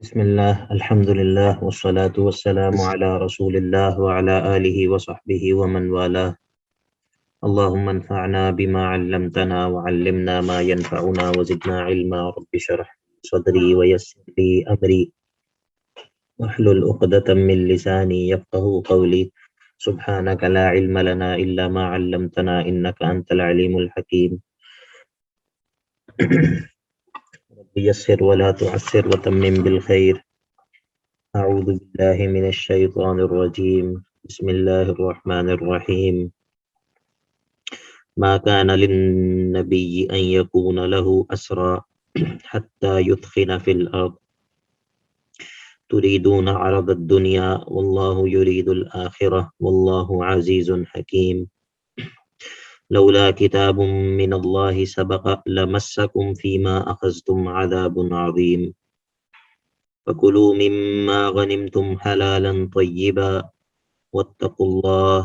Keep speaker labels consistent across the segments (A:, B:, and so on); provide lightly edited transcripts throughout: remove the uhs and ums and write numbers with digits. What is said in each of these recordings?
A: بسم الله الحمد لله والصلاة والسلام على رسول الله وعلى آله وصحبه ومن والاه. اللهم انفعنا بما علمتنا وعلمنا ما ينفعنا وزدنا علما. رب اشرح صدري ويسر لي أمري واحلل عقدة من لساني يفقه قولي. سبحانك لا علم لنا إلا ما علمتنا إنك أنت العليم الحكيم. رب يسر ولا تعسر وتمم بالخير. أعوذ بالله من الشيطان الرجيم. بسم الله الرحمن الرحيم. ما كان للنبي أن يكون له أسرى حتى يثخن في الأرض تريدون عرض الدنيا والله يريد الآخرة والله عزيز حكيم. لولا كتاب من الله سبق لمسكم فيما أخذتم عذاب عظيم. فكلوا مما غنمتم حلالا طيبا واتقوا الله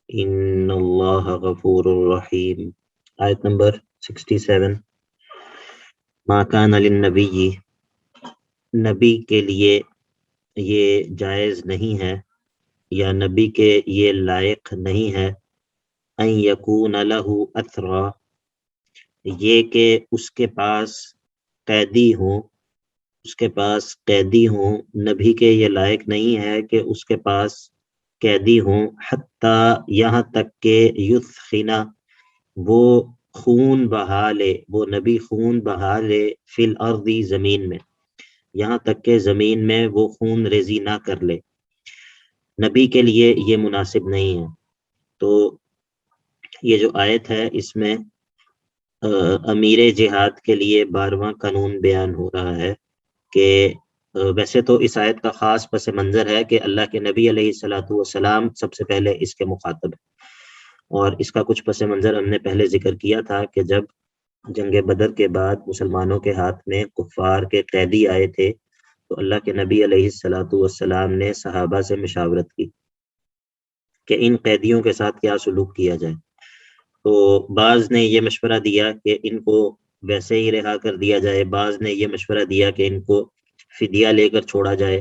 A: ان اللہ غفور رحیم. آیت نمبر 67. ما کان للنبی، نبی کے لیے یہ جائز نہیں ہے یا نبی کے یہ لائق نہیں ہے، ان یکون لہ اسری، یہ کہ اس کے پاس قیدی ہوں، اس کے پاس قیدی ہوں. نبی کے یہ لائق نہیں ہے کہ اس کے پاس قیدی ہوں، حتیٰ یہاں تک کہ یثخنا، وہ خون بہا لے، وہ نبی خون بہا لے، فی الارض، زمین میں، یہاں تک کہ زمین میں وہ خون ریزی نہ کر لے. نبی کے لیے یہ مناسب نہیں ہے. تو یہ جو آیت ہے اس میں امیر جہاد کے لیے 12واں قانون بیان ہو رہا ہے کہ ویسے تو اس آیت کا خاص پس منظر ہے کہ اللہ کے نبی علیہ الصلوۃ والسلام سب سے پہلے اس کے مخاطب ہیں، اور اس کا کچھ پس منظر ہم نے پہلے ذکر کیا تھا کہ جب جنگ بدر کے بعد مسلمانوں کے ہاتھ میں کفار کے قیدی آئے تھے تو اللہ کے نبی علیہ الصلوۃ والسلام نے صحابہ سے مشاورت کی کہ ان قیدیوں کے ساتھ کیا سلوک کیا جائے. تو بعض نے یہ مشورہ دیا کہ ان کو ویسے ہی رہا کر دیا جائے، بعض نے یہ مشورہ دیا کہ ان کو فدیہ لے کر چھوڑا جائے.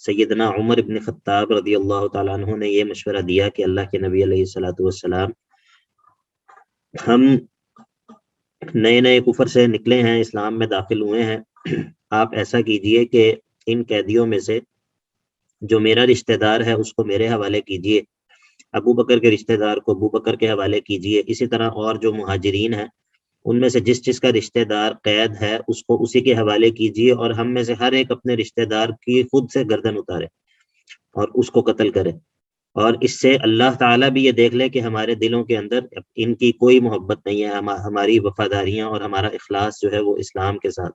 A: سیدنا عمر ابن خطاب رضی اللہ تعالیٰ عنہ نے یہ مشورہ دیا کہ اللہ کے نبی علیہ الصلوۃ والسلام، ہم نئے نئے کفر سے نکلے ہیں، اسلام میں داخل ہوئے ہیں، آپ ایسا کیجئے کہ ان قیدیوں میں سے جو میرا رشتہ دار ہے اس کو میرے حوالے کیجئے، ابو بکر کے رشتہ دار کو ابو بکر کے حوالے کیجئے، اسی طرح اور جو مہاجرین ہیں ان میں سے جس کا رشتہ دار قید ہے اس کو اسی کے حوالے کیجئے، اور ہم میں سے ہر ایک اپنے رشتہ دار کی خود سے گردن اتارے اور اس کو قتل کرے. اور اس سے اللہ تعالیٰ بھی یہ دیکھ لے کہ ہمارے دلوں کے اندر ان کی کوئی محبت نہیں ہے، ہماری وفاداریاں اور ہمارا اخلاص جو ہے وہ اسلام کے ساتھ.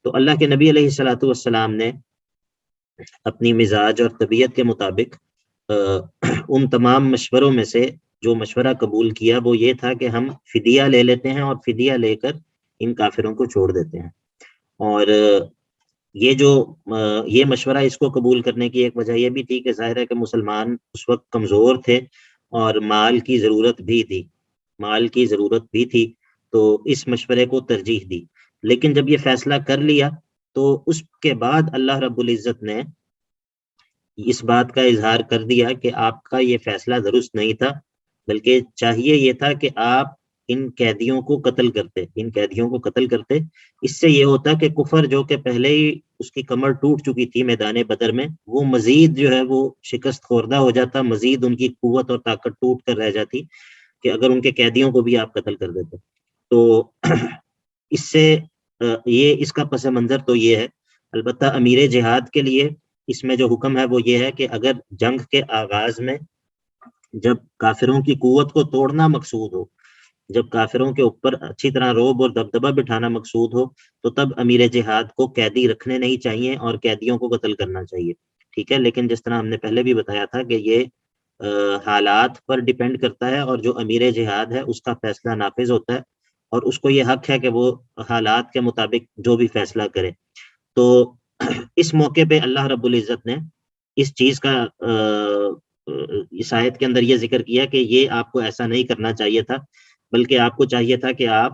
A: تو اللہ کے نبی علیہ الصلوۃ والسلام نے اپنی مزاج اور طبیعت کے مطابق ان تمام مشوروں میں سے جو مشورہ قبول کیا وہ یہ تھا کہ ہم فدیہ لے لیتے ہیں اور فدیہ لے کر ان کافروں کو چھوڑ دیتے ہیں. اور یہ مشورہ اس کو قبول کرنے کی ایک وجہ یہ بھی تھی کہ ظاہر ہے کہ مسلمان اس وقت کمزور تھے اور مال کی ضرورت بھی تھی، تو اس مشورے کو ترجیح دی. لیکن جب یہ فیصلہ کر لیا تو اس کے بعد اللہ رب العزت نے اس بات کا اظہار کر دیا کہ آپ کا یہ فیصلہ درست نہیں تھا، بلکہ چاہیے یہ تھا کہ آپ ان قیدیوں کو قتل کرتے. اس سے یہ ہوتا کہ کفر جو کہ پہلے ہی اس کی کمر ٹوٹ چکی تھی میدان بدر میں، وہ مزید جو ہے وہ شکست خوردہ ہو جاتا، مزید ان کی قوت اور طاقت ٹوٹ کر رہ جاتی کہ اگر ان کے قیدیوں کو بھی آپ قتل کر دیتے. تو اس سے اس کا پس منظر تو یہ ہے. البتہ امیر جہاد کے لیے اس میں جو حکم ہے وہ یہ ہے کہ اگر جنگ کے آغاز میں جب کافروں کی قوت کو توڑنا مقصود ہو، جب کافروں کے اوپر اچھی طرح روب اور دبدبہ بٹھانا مقصود ہو، تو تب امیر جہاد کو قیدی رکھنے نہیں چاہیے اور قیدیوں کو قتل کرنا چاہیے. ٹھیک ہے، لیکن جس طرح ہم نے پہلے بھی بتایا تھا کہ یہ حالات پر ڈیپینڈ کرتا ہے، اور جو امیر جہاد ہے اس کا فیصلہ نافذ ہوتا ہے اور اس کو یہ حق ہے کہ وہ حالات کے مطابق جو بھی فیصلہ کرے. تو اس موقع پہ اللہ رب العزت نے اس چیز کا اس آیت کے اندر یہ ذکر کیا کہ یہ آپ کو ایسا نہیں کرنا چاہیے تھا، بلکہ آپ کو چاہیے تھا کہ آپ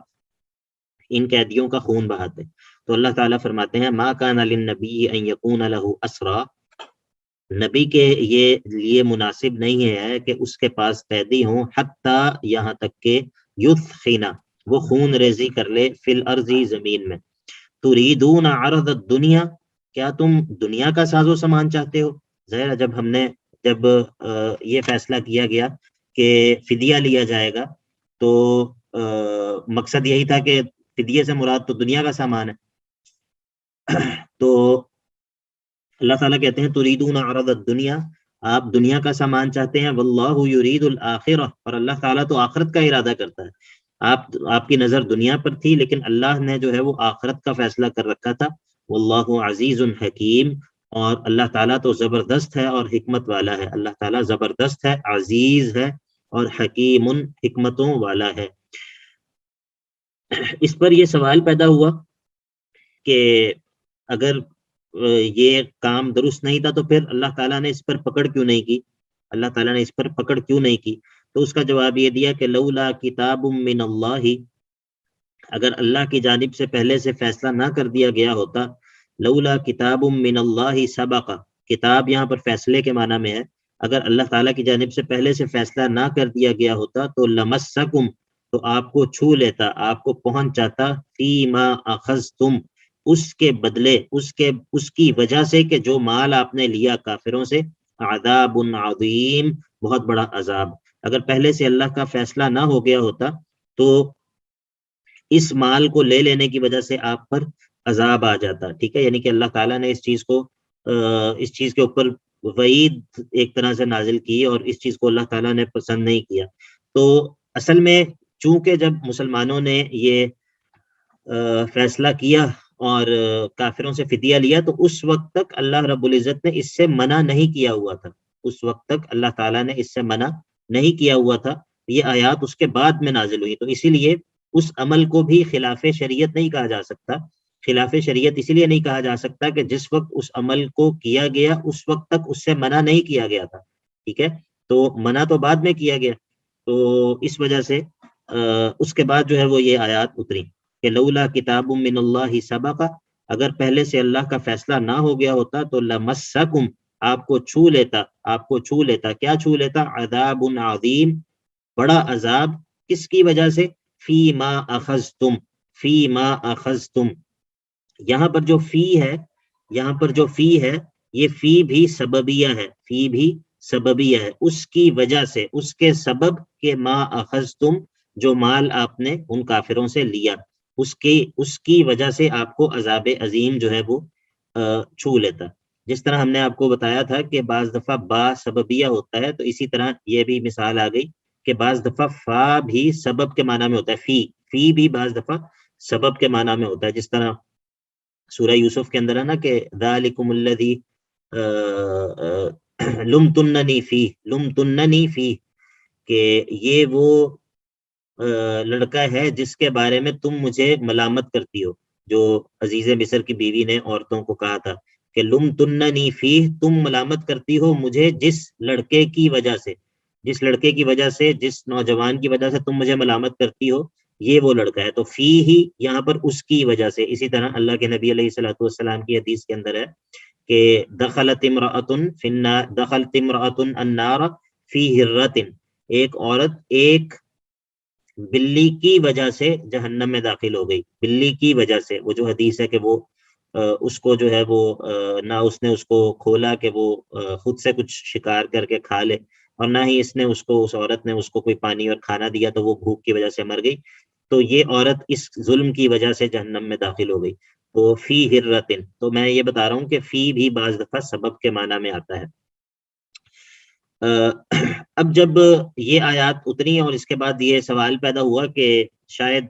A: ان قیدیوں کا خون بہاتے. تو اللہ تعالیٰ فرماتے ہیں ما کان للنبی ان یکون لہ اسرا، نبی کے یہ لیے مناسب نہیں ہے کہ اس کے پاس قیدی ہوں، حتی یہاں تک کہ یثخنا، وہ خون ریزی کر لے، فی الارض زمین میں. تریدون عرض الدنیا، کیا تم دنیا کا ساز و سامان چاہتے ہو؟ ظاہر جب یہ فیصلہ کیا گیا کہ فدیہ لیا جائے گا تو مقصد یہی تھا کہ فدیے سے مراد تو دنیا کا سامان ہے. تو اللہ تعالیٰ کہتے ہیں تریدون عرض الدنیا، آپ دنیا کا سامان چاہتے ہیں، واللہ یرید الآخرہ، اور اللہ تعالیٰ تو آخرت کا ارادہ کرتا ہے. آپ کی نظر دنیا پر تھی، لیکن اللہ نے جو ہے وہ آخرت کا فیصلہ کر رکھا تھا. واللہ عزیز حکیم، اور اللہ تعالیٰ تو زبردست ہے اور حکمت والا ہے. اللہ تعالیٰ زبردست ہے، عزیز ہے، اور حکیم حکمتوں والا ہے. اس پر یہ سوال پیدا ہوا کہ اگر یہ کام درست نہیں تھا تو پھر اللہ تعالیٰ نے اس پر پکڑ کیوں نہیں کی، اللہ تعالیٰ نے اس پر پکڑ کیوں نہیں کی؟ تو اس کا جواب یہ دیا کہ لولا کتاب من اللہ، اگر اللہ کی جانب سے پہلے سے فیصلہ نہ کر دیا گیا ہوتا، لولا کتاب من اللہ سبق، کتاب یہاں پر فیصلے کے معنی میں ہے، اگر اللہ تعالیٰ کی جانب سے پہلے سے فیصلہ نہ کر دیا گیا ہوتا تو لمسکم، تو آپ کو چھو لیتا، آپ کو پہنچ جاتا، فیما اخذتم، اس کے بدلے، اس کی وجہ سے کہ جو مال آپ نے لیا کافروں سے، عذاب عظیم، بہت بڑا عذاب. اگر پہلے سے اللہ کا فیصلہ نہ ہو گیا ہوتا تو اس مال کو لے لینے کی وجہ سے آپ پر عذاب آ جاتا. ٹھیک ہے، یعنی کہ اللہ تعالیٰ نے اس چیز کے اوپر وعید ایک طرح سے نازل کی، اور اس چیز کو اللہ تعالیٰ نے پسند نہیں کیا. تو اصل میں چونکہ جب مسلمانوں نے یہ فیصلہ کیا اور کافروں سے فدیہ لیا، تو اس وقت تک اللہ رب العزت نے اس سے منع نہیں کیا ہوا تھا، اس وقت تک اللہ تعالیٰ نے اس سے منع نہیں کیا ہوا تھا. یہ آیات اس کے بعد میں نازل ہوئی، تو اسی لیے اس عمل کو بھی خلاف شریعت نہیں کہا جا سکتا. خلاف شریعت اسی لیے نہیں کہا جا سکتا کہ جس وقت اس عمل کو کیا گیا اس وقت تک اس سے منع نہیں کیا گیا تھا. ٹھیک ہے، تو منع تو بعد میں کیا گیا، تو اس وجہ سے اس کے بعد جو ہے وہ یہ آیات اتری کہ لولا کتاب من اللہ سبق، اگر پہلے سے اللہ کا فیصلہ نہ ہو گیا ہوتا تو لمسکم، آپ کو چھو لیتا. کیا چھو لیتا؟ عذاب عظیم، بڑا عذاب. کس کی وجہ سے؟ فیما اخذتم. یہاں پر جو فی ہے یہ فی بھی سببیہ ہے، اس کی وجہ سے، اس کے سبب کہ ما اخذتم، جو مال آپ نے ان کافروں سے لیا، اس کی وجہ سے آپ کو عذاب عظیم جو ہے وہ چھو لیتا. جس طرح ہم نے آپ کو بتایا تھا کہ بعض دفعہ با سببیہ ہوتا ہے، تو اسی طرح یہ بھی مثال آ گئی کہ بعض دفعہ فا بھی سبب کے معنی میں ہوتا ہے، فی بھی بعض دفعہ سبب کے معنی میں ہوتا ہے. جس طرح سورہ یوسف کے اندر ہے نا کہ ذالکم الذی لمتننی فی، کہ یہ وہ لڑکا ہے جس کے بارے میں تم مجھے ملامت کرتی ہو، جو عزیز مصر کی بیوی نے عورتوں کو کہا تھا کہ لمتننی فی، تم ملامت کرتی ہو مجھے جس لڑکے کی وجہ سے، جس نوجوان کی وجہ سے تم مجھے ملامت کرتی ہو، یہ وہ لڑکا ہے. تو فی ہی یہاں پر اس کی وجہ سے. اسی طرح اللہ کے نبی علیہ الصلوۃ والسلام کی حدیث کے اندر ہے کہ دخلت امرأۃ النار فی ہرۃ، ایک عورت ایک بلی کی وجہ سے جہنم میں داخل ہو گئی. بلی کی وجہ سے، وہ جو حدیث ہے کہ وہ اس کو جو ہے وہ نہ اس نے اس کو کھولا کہ وہ خود سے کچھ شکار کر کے کھا لے، اور نہ ہی اس عورت نے اس کو کوئی پانی اور کھانا دیا تو وہ بھوک کی وجہ سے مر گئی. تو یہ عورت اس ظلم کی وجہ سے جہنم میں داخل ہو گئی. تو فی ہرۃ، تو میں یہ بتا رہا ہوں کہ فی بھی بعض دفعہ سبب کے معنی میں آتا ہے. اب جب یہ آیات اتری اور اس کے بعد یہ سوال پیدا ہوا کہ شاید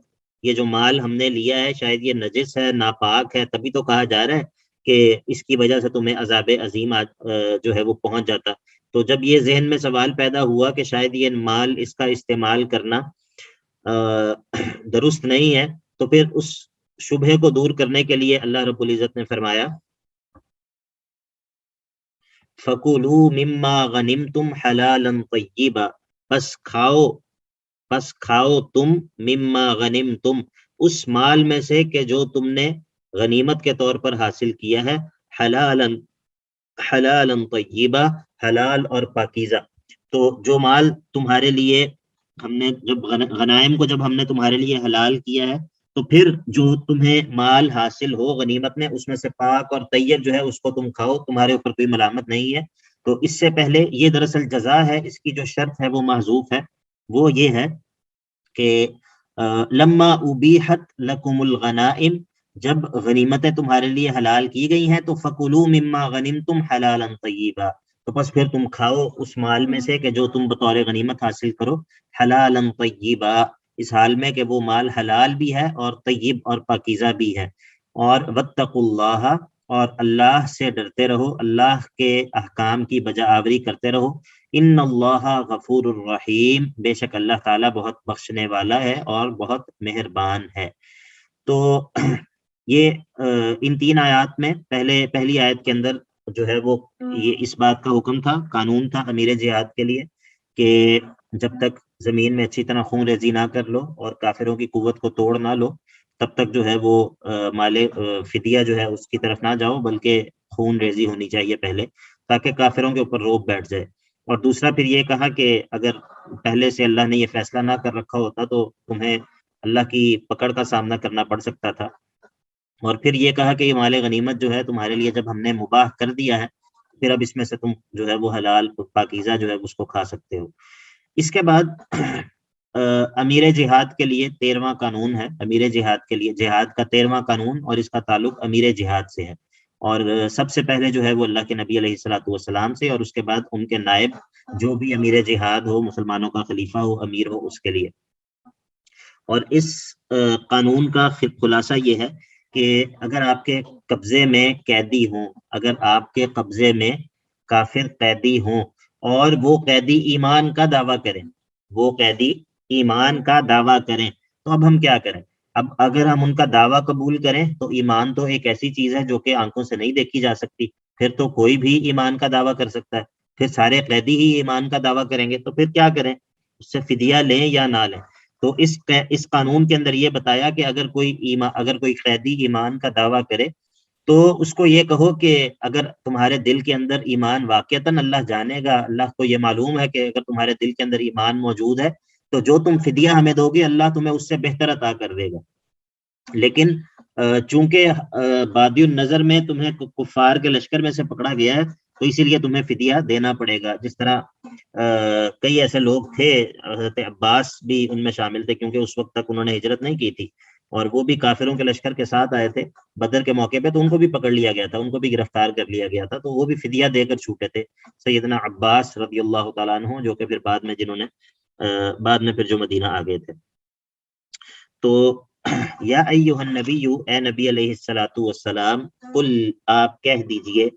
A: یہ جو مال ہم نے لیا ہے شاید یہ نجس ہے، ناپاک ہے، تبھی تو کہا جا رہا ہے کہ اس کی وجہ سے تمہیں عذاب عظیم جو ہے وہ پہنچ جاتا. تو جب یہ ذہن میں سوال پیدا ہوا کہ شاید یہ مال، اس کا استعمال کرنا درست نہیں ہے، تو پھر اس شبہے کو دور کرنے کے لیے اللہ رب العزت نے فرمایا فَكُلُوا مِمَّا غَنِمْتُمْ حَلَالًا طَيِّبًا، پس کھاؤ تم مما غنمتم، اس مال میں سے کہ جو تم نے غنیمت کے طور پر حاصل کیا ہے، حلالا حلالا طیبہ، حلال اور پاکیزہ. تو جو مال تمہارے لیے ہم نے جب غنائم کو جب ہم نے تمہارے لیے حلال کیا ہے، تو پھر جو تمہیں مال حاصل ہو غنیمت میں، اس میں سے پاک اور طیب جو ہے اس کو تم کھاؤ، تمہارے اوپر کوئی ملامت نہیں ہے. تو اس سے پہلے یہ دراصل جزا ہے، اس کی جو شرط ہے وہ محذوف ہے. وہ یہ ہے کہ لما ابیحت لکم الغنائم، جب غنیمتیں تمہارے لیے حلال کی گئی ہیں، تو فکلوا مما غنمتم حلالا طیبا، تو بس پھر تم کھاؤ اس مال میں سے کہ جو تم بطور غنیمت حاصل کرو، حلالا طیبا، اس حال میں کہ وہ مال حلال بھی ہے اور طیب اور پاکیزہ بھی ہے. اور واتقوا اللہ، اور اللہ سے ڈرتے رہو، اللہ کے احکام کی بجا آوری کرتے رہو. ان اللہ غفور الرحیم، بے شک اللہ تعالیٰ بہت بخشنے والا ہے اور بہت مہربان ہے. تو یہ ان تین آیات میں پہلی آیت کے اندر جو ہے وہ یہ اس بات کا حکم تھا، قانون تھا امیر جہاد کے لیے کہ جب تک زمین میں اچھی طرح خون ریزی نہ کر لو اور کافروں کی قوت کو توڑ نہ لو، تب تک جو ہے وہ مال فدیہ جو ہے اس کی طرف نہ جاؤ، بلکہ خون ریزی ہونی چاہیے پہلے، تاکہ کافروں کے اوپر روب بیٹھ جائے. اور دوسرا پھر یہ کہا کہ اگر پہلے سے اللہ نے یہ فیصلہ نہ کر رکھا ہوتا تو تمہیں اللہ کی پکڑ کا سامنا کرنا پڑ سکتا تھا. اور پھر یہ کہا کہ یہ مال غنیمت جو ہے تمہارے لیے جب ہم نے مباح کر دیا ہے، پھر اب اس میں سے تم جو ہے وہ حلال پاکیزہ جو ہے اس کو کھا سکتے ہو. اس کے بعد امیر جہاد کے لیے 13واں قانون ہے. امیر جہاد کے لیے جہاد کا 13واں قانون، اور اس کا تعلق امیر جہاد سے ہے. اور سب سے پہلے جو ہے وہ اللہ کے نبی علیہ الصلوۃ والسلام سے، اور اس کے بعد ان کے نائب جو بھی امیر جہاد ہو، مسلمانوں کا خلیفہ ہو، امیر ہو، اس کے لیے. اور اس قانون کا خلاصہ یہ ہے کہ اگر آپ کے قبضے میں قیدی ہوں، اگر آپ کے قبضے میں کافر قیدی ہوں اور وہ قیدی ایمان کا دعویٰ کریں، وہ قیدی ایمان کا دعویٰ کریں، تو اب ہم کیا کریں؟ اب اگر ہم ان کا دعویٰ قبول کریں تو ایمان تو ایک ایسی چیز ہے جو کہ آنکھوں سے نہیں دیکھی جا سکتی، پھر تو کوئی بھی ایمان کا دعویٰ کر سکتا ہے، پھر سارے قیدی ہی ایمان کا دعویٰ کریں گے، تو پھر کیا کریں؟ اس سے فدیہ لیں یا نہ لیں؟ تو اس قانون کے اندر یہ بتایا کہ اگر کوئی قیدی ایمان کا دعویٰ کرے تو اس کو یہ کہو کہ اگر تمہارے دل کے اندر ایمان واقعتاً اللہ جانے گا، اللہ کو یہ معلوم ہے کہ اگر تمہارے دل کے اندر ایمان موجود ہے تو جو تم فدیہ ہمیں دو گے اللہ تمہیں اس سے بہتر عطا کر دے گا. لیکن چونکہ بادی النظر میں تمہیں کفار کے لشکر میں سے پکڑا گیا ہے تو اسی لیے تمہیں فدیہ دینا پڑے گا. جس طرح کئی ایسے لوگ تھے، حضرت عباس بھی ان میں شامل تھے، کیونکہ اس وقت تک انہوں نے ہجرت نہیں کی تھی اور وہ بھی کافروں کے لشکر کے ساتھ آئے تھے بدر کے موقع پہ، تو ان کو بھی پکڑ لیا گیا تھا، ان کو بھی گرفتار کر لیا گیا تھا، تو وہ بھی فدیہ دے کر چھوٹے تھے. سیدنا عباس رضی اللہ تعالیٰ عنہ، جو کہ پھر بعد میں پھر جو مدینہ آ گئے تھے. تو یا ایھا النبی، اے نبی علیہ الصلوۃ والسلام، قل، آپ کہہ دیجئے،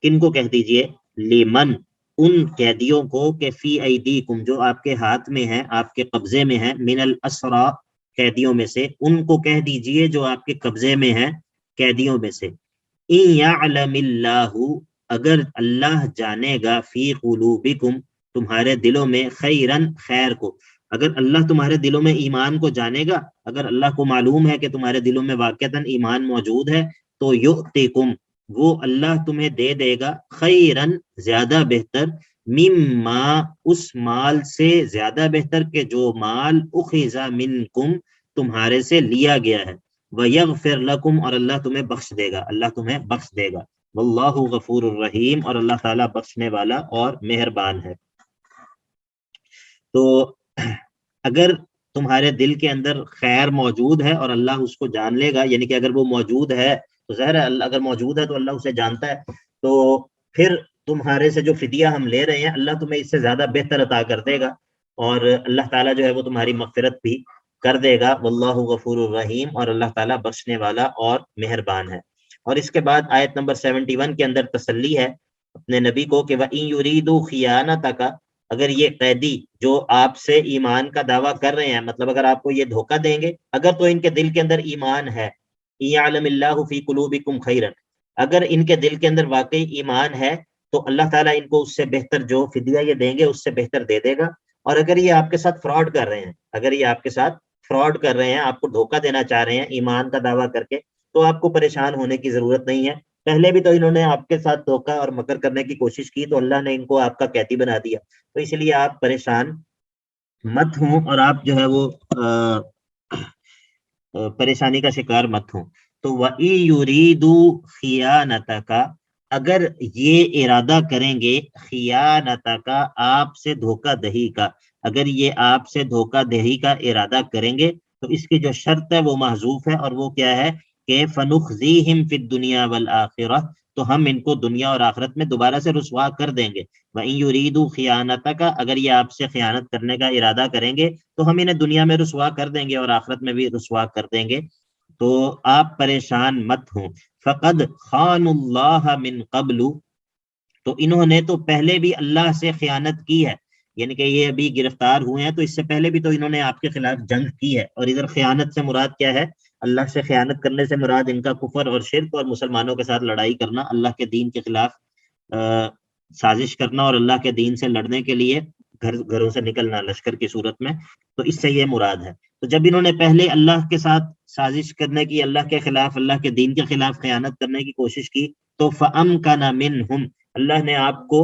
A: کن کو کہہ دیجئے؟ لمن، ان قیدیوں کو کہ فی ایدیکم، جو آپ کے ہاتھ میں ہیں، آپ کے قبضے میں ہیں، من الاسرا، قیدیوں میں سے، ان کو کہہ دیجئے جو آپ کے قبضے میں ہیں قیدیوں میں سے. ان یعلم اللہ، اگر اللہ جانے گا، فی قلوبکم، تمہارے دلوں میں، خیرن، خیر کو، اگر اللہ تمہارے دلوں میں ایمان کو جانے گا، اگر اللہ کو معلوم ہے کہ تمہارے دلوں میں واقعتاً ایمان موجود ہے، تو یؤتکم، وہ اللہ تمہیں دے دے گا، خیرن، زیادہ بہتر، مما، اس مال سے زیادہ بہتر کہ جو مال اخذ منکم، تمہارے سے لیا گیا ہے، ویغفر لکم، اور اللہ تمہیں بخش دے گا، اللہ تمہیں بخش دے گا، واللہ غفور الرحیم، اور اللہ تعالیٰ بخشنے والا اور مہربان ہے. تو اگر تمہارے دل کے اندر خیر موجود ہے اور اللہ اس کو جان لے گا، یعنی کہ اگر وہ موجود ہے تو ظاہر ہے اللہ اگر موجود ہے تو اللہ اسے جانتا ہے، تو پھر تمہارے سے جو فدیہ ہم لے رہے ہیں اللہ تمہیں اس سے زیادہ بہتر عطا کر دے گا، اور اللہ تعالیٰ جو ہے وہ تمہاری مغفرت بھی کر دے گا، واللہ غفور الرحیم، اور اللہ تعالیٰ بخشنے والا اور مہربان ہے. اور اس کے بعد آیت نمبر 71 کے اندر تسلی ہے اپنے نبی کو کہ وَإِن يُرِيدُوا خِيَانَتَكَ، اگر یہ قیدی جو آپ سے ایمان کا دعویٰ کر رہے ہیں، مطلب اگر آپ کو یہ دھوکہ دیں گے، اگر تو ان کے دل کے اندر ایمان ہے، یعلم اللہ فی قلوبکم خیرا، اگر ان کے دل کے اندر واقعی ایمان ہے تو اللہ تعالیٰ ان کو اس سے بہتر جو فدیہ یہ دیں گے اس سے بہتر دے دے گا. اور اگر یہ آپ کے ساتھ فراڈ کر رہے ہیں، اگر یہ آپ کے ساتھ فراڈ کر رہے ہیں، آپ کو دھوکہ دینا چاہ رہے ہیں ایمان کا دعویٰ کر کے، تو آپ کو پریشان ہونے کی ضرورت نہیں ہے. پہلے بھی تو انہوں نے آپ کے ساتھ دھوکہ اور مکر کرنے کی کوشش کی، تو اللہ نے ان کو آپ کا قیدی بنا دیا. تو اس لیے آپ پریشان مت ہوں، اور آپ جو ہے وہ پریشانی کا شکار مت ہوں. تو وَإِن يُرِيدُوا خِيَانَتَكَ، اگر یہ ارادہ کریں گے خیانتک، آپ سے دھوکہ دہی کا، اگر یہ آپ سے دھوکہ دہی کا ارادہ کریں گے تو اس کی جو شرط ہے وہ محذوف ہے، اور وہ کیا ہے کہ فَنُخْزِيهِمْ فِي الدُّنْيَا وَالْآخِرَةِ، تو ہم ان کو دنیا اور آخرت میں دوبارہ سے رسوا کر دیں گے. وَإِن يُرِيدُوا خِيَانَتَكَ، اگر یہ آپ سے خیانت کرنے کا ارادہ کریں گے تو ہم انہیں دنیا میں رسوا کر دیں گے اور آخرت میں بھی رسوا کر دیں گے. تو آپ پریشان مت ہوں. فَقَدْ خَانُوا اللَّهَ مِنْ قَبْلُ، تو انہوں نے تو پہلے بھی اللہ سے خیانت کی ہے، یعنی کہ یہ ابھی گرفتار ہوئے ہیں تو اس سے پہلے بھی تو انہوں نے آپ کے خلاف جنگ کی ہے. اور ادھر خیانت سے مراد کیا ہے؟ اللہ سے خیانت کرنے سے مراد ان کا کفر اور شرک اور مسلمانوں کے ساتھ لڑائی کرنا، اللہ کے دین کے خلاف سازش کرنا اور اللہ کے دین سے لڑنے کے لیے گھروں سے نکلنا لشکر کی صورت میں. تو اس سے یہ مراد ہے. تو جب انہوں نے پہلے اللہ کے ساتھ سازش کرنے کی، اللہ کے خلاف، اللہ کے دین کے خلاف خیانت کرنے کی کوشش کی، تو فَأَمْكَنَ مِنْهُمْ، اللہ نے آپ کو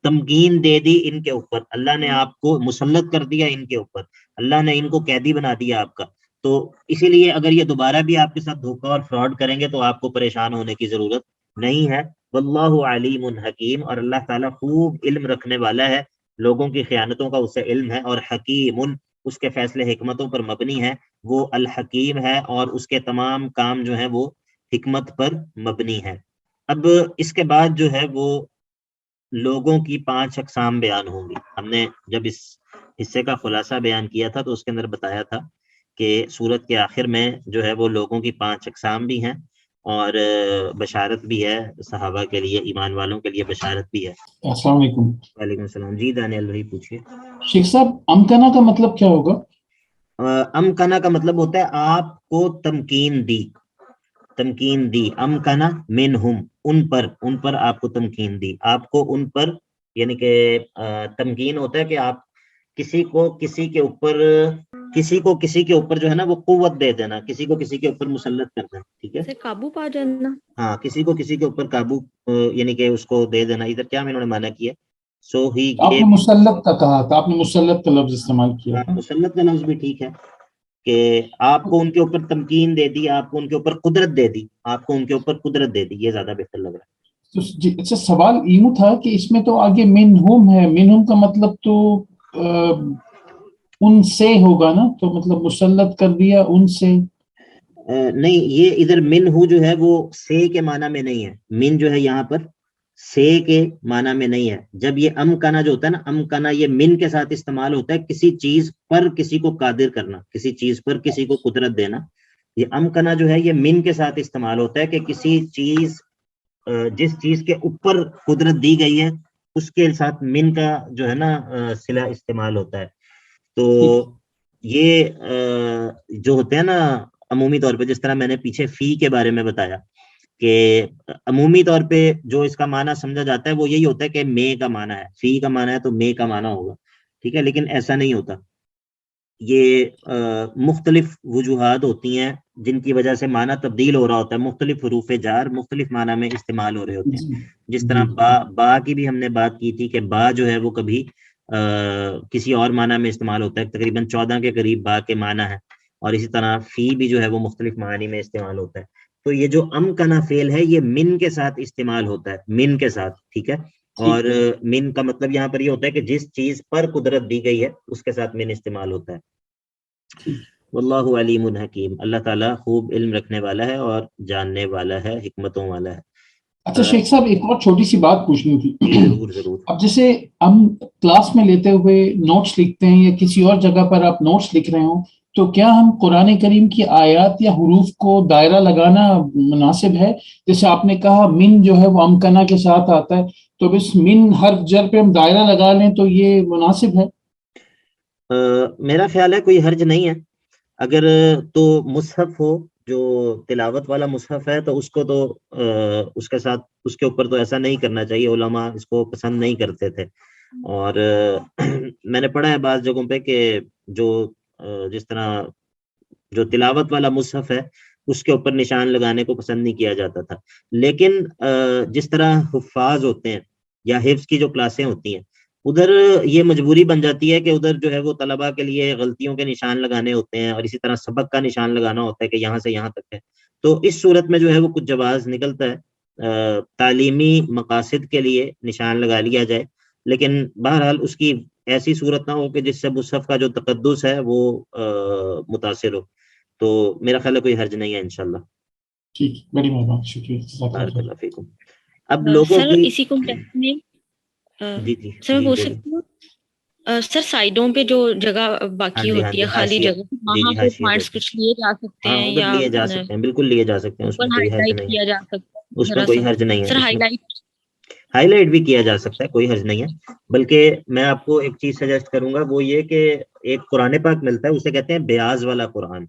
A: تمکین دے دی ان کے اوپر، اللہ نے آپ کو مسلط کر دیا ان کے اوپر، اللہ نے ان کو قیدی بنا دیا آپ کا. تو اسی لیے اگر یہ دوبارہ بھی آپ کے ساتھ دھوکہ اور فراڈ کریں گے تو آپ کو پریشان ہونے کی ضرورت نہیں ہے. واللہ علیم حکیم، اور اللہ تعالیٰ خوب علم رکھنے والا ہے، لوگوں کی خیانتوں کا اسے علم ہے، اور حکیم، اس کے فیصلے حکمتوں پر مبنی ہے. وہ الحکیم ہے اور اس کے تمام کام جو ہیں وہ حکمت پر مبنی ہے. اب اس کے بعد جو ہے وہ لوگوں کی 5 اقسام بیان ہوں گی. ہم نے جب اس حصے کا خلاصہ بیان کیا تھا تو اس کے اندر بتایا تھا کہ سورت کے آخر میں جو ہے وہ لوگوں کی 5 اقسام بھی ہیں، اور بشارت بھی ہے صحابہ کے لیے، ایمان والوں کے لیے بشارت بھی ہے.
B: السلام علیکم.
A: وعلیکم السلام. جی دانیال بھائی پوچھیے.
B: شیخ صاحب، امکنا کا مطلب کیا ہوگا؟
A: امکنا کا مطلب ہوتا ہے آپ کو تمکین دی، تمکین دی. امکنا منہم، ان پر آپ کو تمکین دی، آپ کو ان پر، یعنی کہ تمکین ہوتا ہے کہ آپ کسی کو کسی کے اوپر جو ہے نا وہ قوت دے دینا، کسی کو کسی کے اوپر مسلط کرنا. ٹھیک ہے،
C: قابو پا جانا.
A: ہاں، کسی کو کسی کے اوپر قابو، یعنی کہ اس کو دے دینا. ادھر کیا انہوں نے مانا کیا؟ سو ہی
B: آپ نے مسلط کا کہا تھا، آپ نے مسلط کا لفظ استعمال کیا تھا.
A: مسلط کا لفظ بھی ٹھیک ہے کہ آپ کو ان کے اوپر تمکین دے دی، آپ کو ان کے اوپر قدرت دے دی، آپ کو ان کے اوپر قدرت دے دی، یہ زیادہ بہتر لگ رہا ہے.
B: اچھا، سوال یوں تھا کہ اس میں تو آگے منہم ہے، منہم کا مطلب تو ان سے ہوگا نا، تو مطلب مسلط کر دیا ان سے.
A: نہیں، یہ ادھر من ہو جو ہے وہ سے کے معنی میں نہیں ہے. من جو ہے یہاں پر سے کے معنی میں نہیں ہے. جب یہ امکنا جو ہوتا ہے نا، امکنا یہ من کے ساتھ استعمال ہوتا ہے، کسی چیز پر کسی کو قادر کرنا، کسی چیز پر کسی کو قدرت دینا. یہ امکنا جو ہے یہ من کے ساتھ استعمال ہوتا ہے کہ کسی چیز، جس چیز کے اوپر قدرت دی گئی ہے اس کے ساتھ من کا جو ہے نا صلہ استعمال ہوتا ہے. تو یہ جو ہوتے ہیں نا عمومی طور پہ، جس طرح میں نے پیچھے فی کے بارے میں بتایا کہ عمومی طور پہ جو اس کا معنی سمجھا جاتا ہے وہ یہی ہوتا ہے کہ میں کا معنی ہے، فی کا معنی ہے تو میں کا معنی ہوگا. ٹھیک ہے، لیکن ایسا نہیں ہوتا. یہ مختلف وجوہات ہوتی ہیں جن کی وجہ سے معنی تبدیل ہو رہا ہوتا ہے، مختلف حروف جار مختلف معنی میں استعمال ہو رہے ہوتے ہیں. جس طرح با کی بھی ہم نے بات کی تھی کہ با جو ہے وہ کبھی کسی اور معنی میں استعمال ہوتا ہے، تقریباً 14 کے قریب با کے معنی ہے. اور اسی طرح فی بھی جو ہے وہ مختلف معنی میں استعمال ہوتا ہے. تو یہ جو امکنا فعل ہے یہ من کے ساتھ استعمال ہوتا ہے، من کے ساتھ. ٹھیک ہے، اور من کا مطلب یہاں پر یہ ہوتا ہے کہ جس چیز پر قدرت دی گئی ہے اس کے ساتھ من استعمال ہوتا ہے. واللہ علیم حکیم، اللہ تعالیٰ خوب علم رکھنے والا ہے اور جاننے والا ہے، حکمتوں والا ہے.
B: اچھا شیخ صاحب، ایک اور چھوٹی سی بات پوچھنی تھی.
A: ضرور ضرور.
B: اب جیسے ہم کلاس میں لیتے ہوئے نوٹس لکھتے ہیں یا کسی اور جگہ پر آپ نوٹس لکھ رہے ہوں، تو کیا ہم قرآن کریم کی آیات یا حروف کو دائرہ لگانا مناسب ہے؟ جیسے آپ نے کہا من جو ہے وہ امکنا کے ساتھ آتا ہے، تو بس من حرف جر پہ ہم دائرہ لگا لیں تو یہ مناسب ہے؟
A: میرا خیال ہے کوئی حرج نہیں ہے. اگر تو مصحف ہو جو تلاوت والا مصحف ہے تو اس کو تو اس کے ساتھ اس کے اوپر تو ایسا نہیں کرنا چاہیے، علماء اس کو پسند نہیں کرتے تھے. اور میں نے پڑھا ہے بعض جگہوں پہ کہ جو جس طرح جو تلاوت والا مصحف ہے اس کے اوپر نشان لگانے کو پسند نہیں کیا جاتا تھا، لیکن جس طرح حفاظ ہوتے ہیں یا حفظ کی جو کلاسیں ہوتی ہیں ادھر یہ مجبوری بن جاتی ہے کہ ادھر جو ہے وہ طلباء کے لیے غلطیوں کے نشان لگانے ہوتے ہیں، اور اسی طرح سبق کا نشان لگانا ہوتا ہے کہ یہاں سے یہاں تک ہے. تو اس صورت میں جو ہے وہ کچھ جواز نکلتا ہے، تعلیمی مقاصد کے لیے نشان لگا لیا جائے، لیکن بہرحال اس کی ایسی صورت نہ ہو کہ جس سے مصحف کا جو تقدس ہے وہ متاثر ہو. تو میرا خیال ہے کوئی حرج نہیں ہے انشاءاللہ.
B: ٹھیک، بڑی مہربانی، شکریہ، جزاک اللہ
A: بارک
B: خیر.
A: اللہ فیکم. اب لوگوں
C: سر
A: کی
C: اسی کمپلیکس میں
A: جی جی
C: سر میں
A: جی
C: پوچھ
A: بولیے.
C: سکتی ہوں سر سائڈوں پہ جو جگہ
A: ہاں
C: باقی
A: جی ہاں
C: ہوتی
A: جی
C: ہے خالی
A: حاشیہ،
C: جگہ
A: جی
C: وہاں
A: جی
C: پہ
A: حاشیے
C: پوائنٹس
A: دیتے ہیں.
C: کچھ لیے جا سکتے
A: ہاں
C: ہیں
A: ادھر
C: یا
A: لیے جا سکتے ہیں، بالکل لیے جا سکتے ہیں، اس میں
C: اوپر
A: کوئی
C: ہائی
A: حرج
C: لائٹ
A: نہیں ہے.
C: کیا جا سکتا ہے
A: اس میں
C: ذرا
A: کوئی
C: سا
A: حرج نہیں ہے.
C: سر
A: اس
C: ہائی
A: میں
C: لائٹ.
A: ہائی لائٹ بھی کیا جا سکتا ہے، کوئی حرج نہیں ہے. بلکہ میں آپ کو ایک چیز سجیسٹ کروں گا، وہ یہ کہ ایک قرآن پاک ملتا ہے، اسے کہتے ہیں بیاض والا قرآن،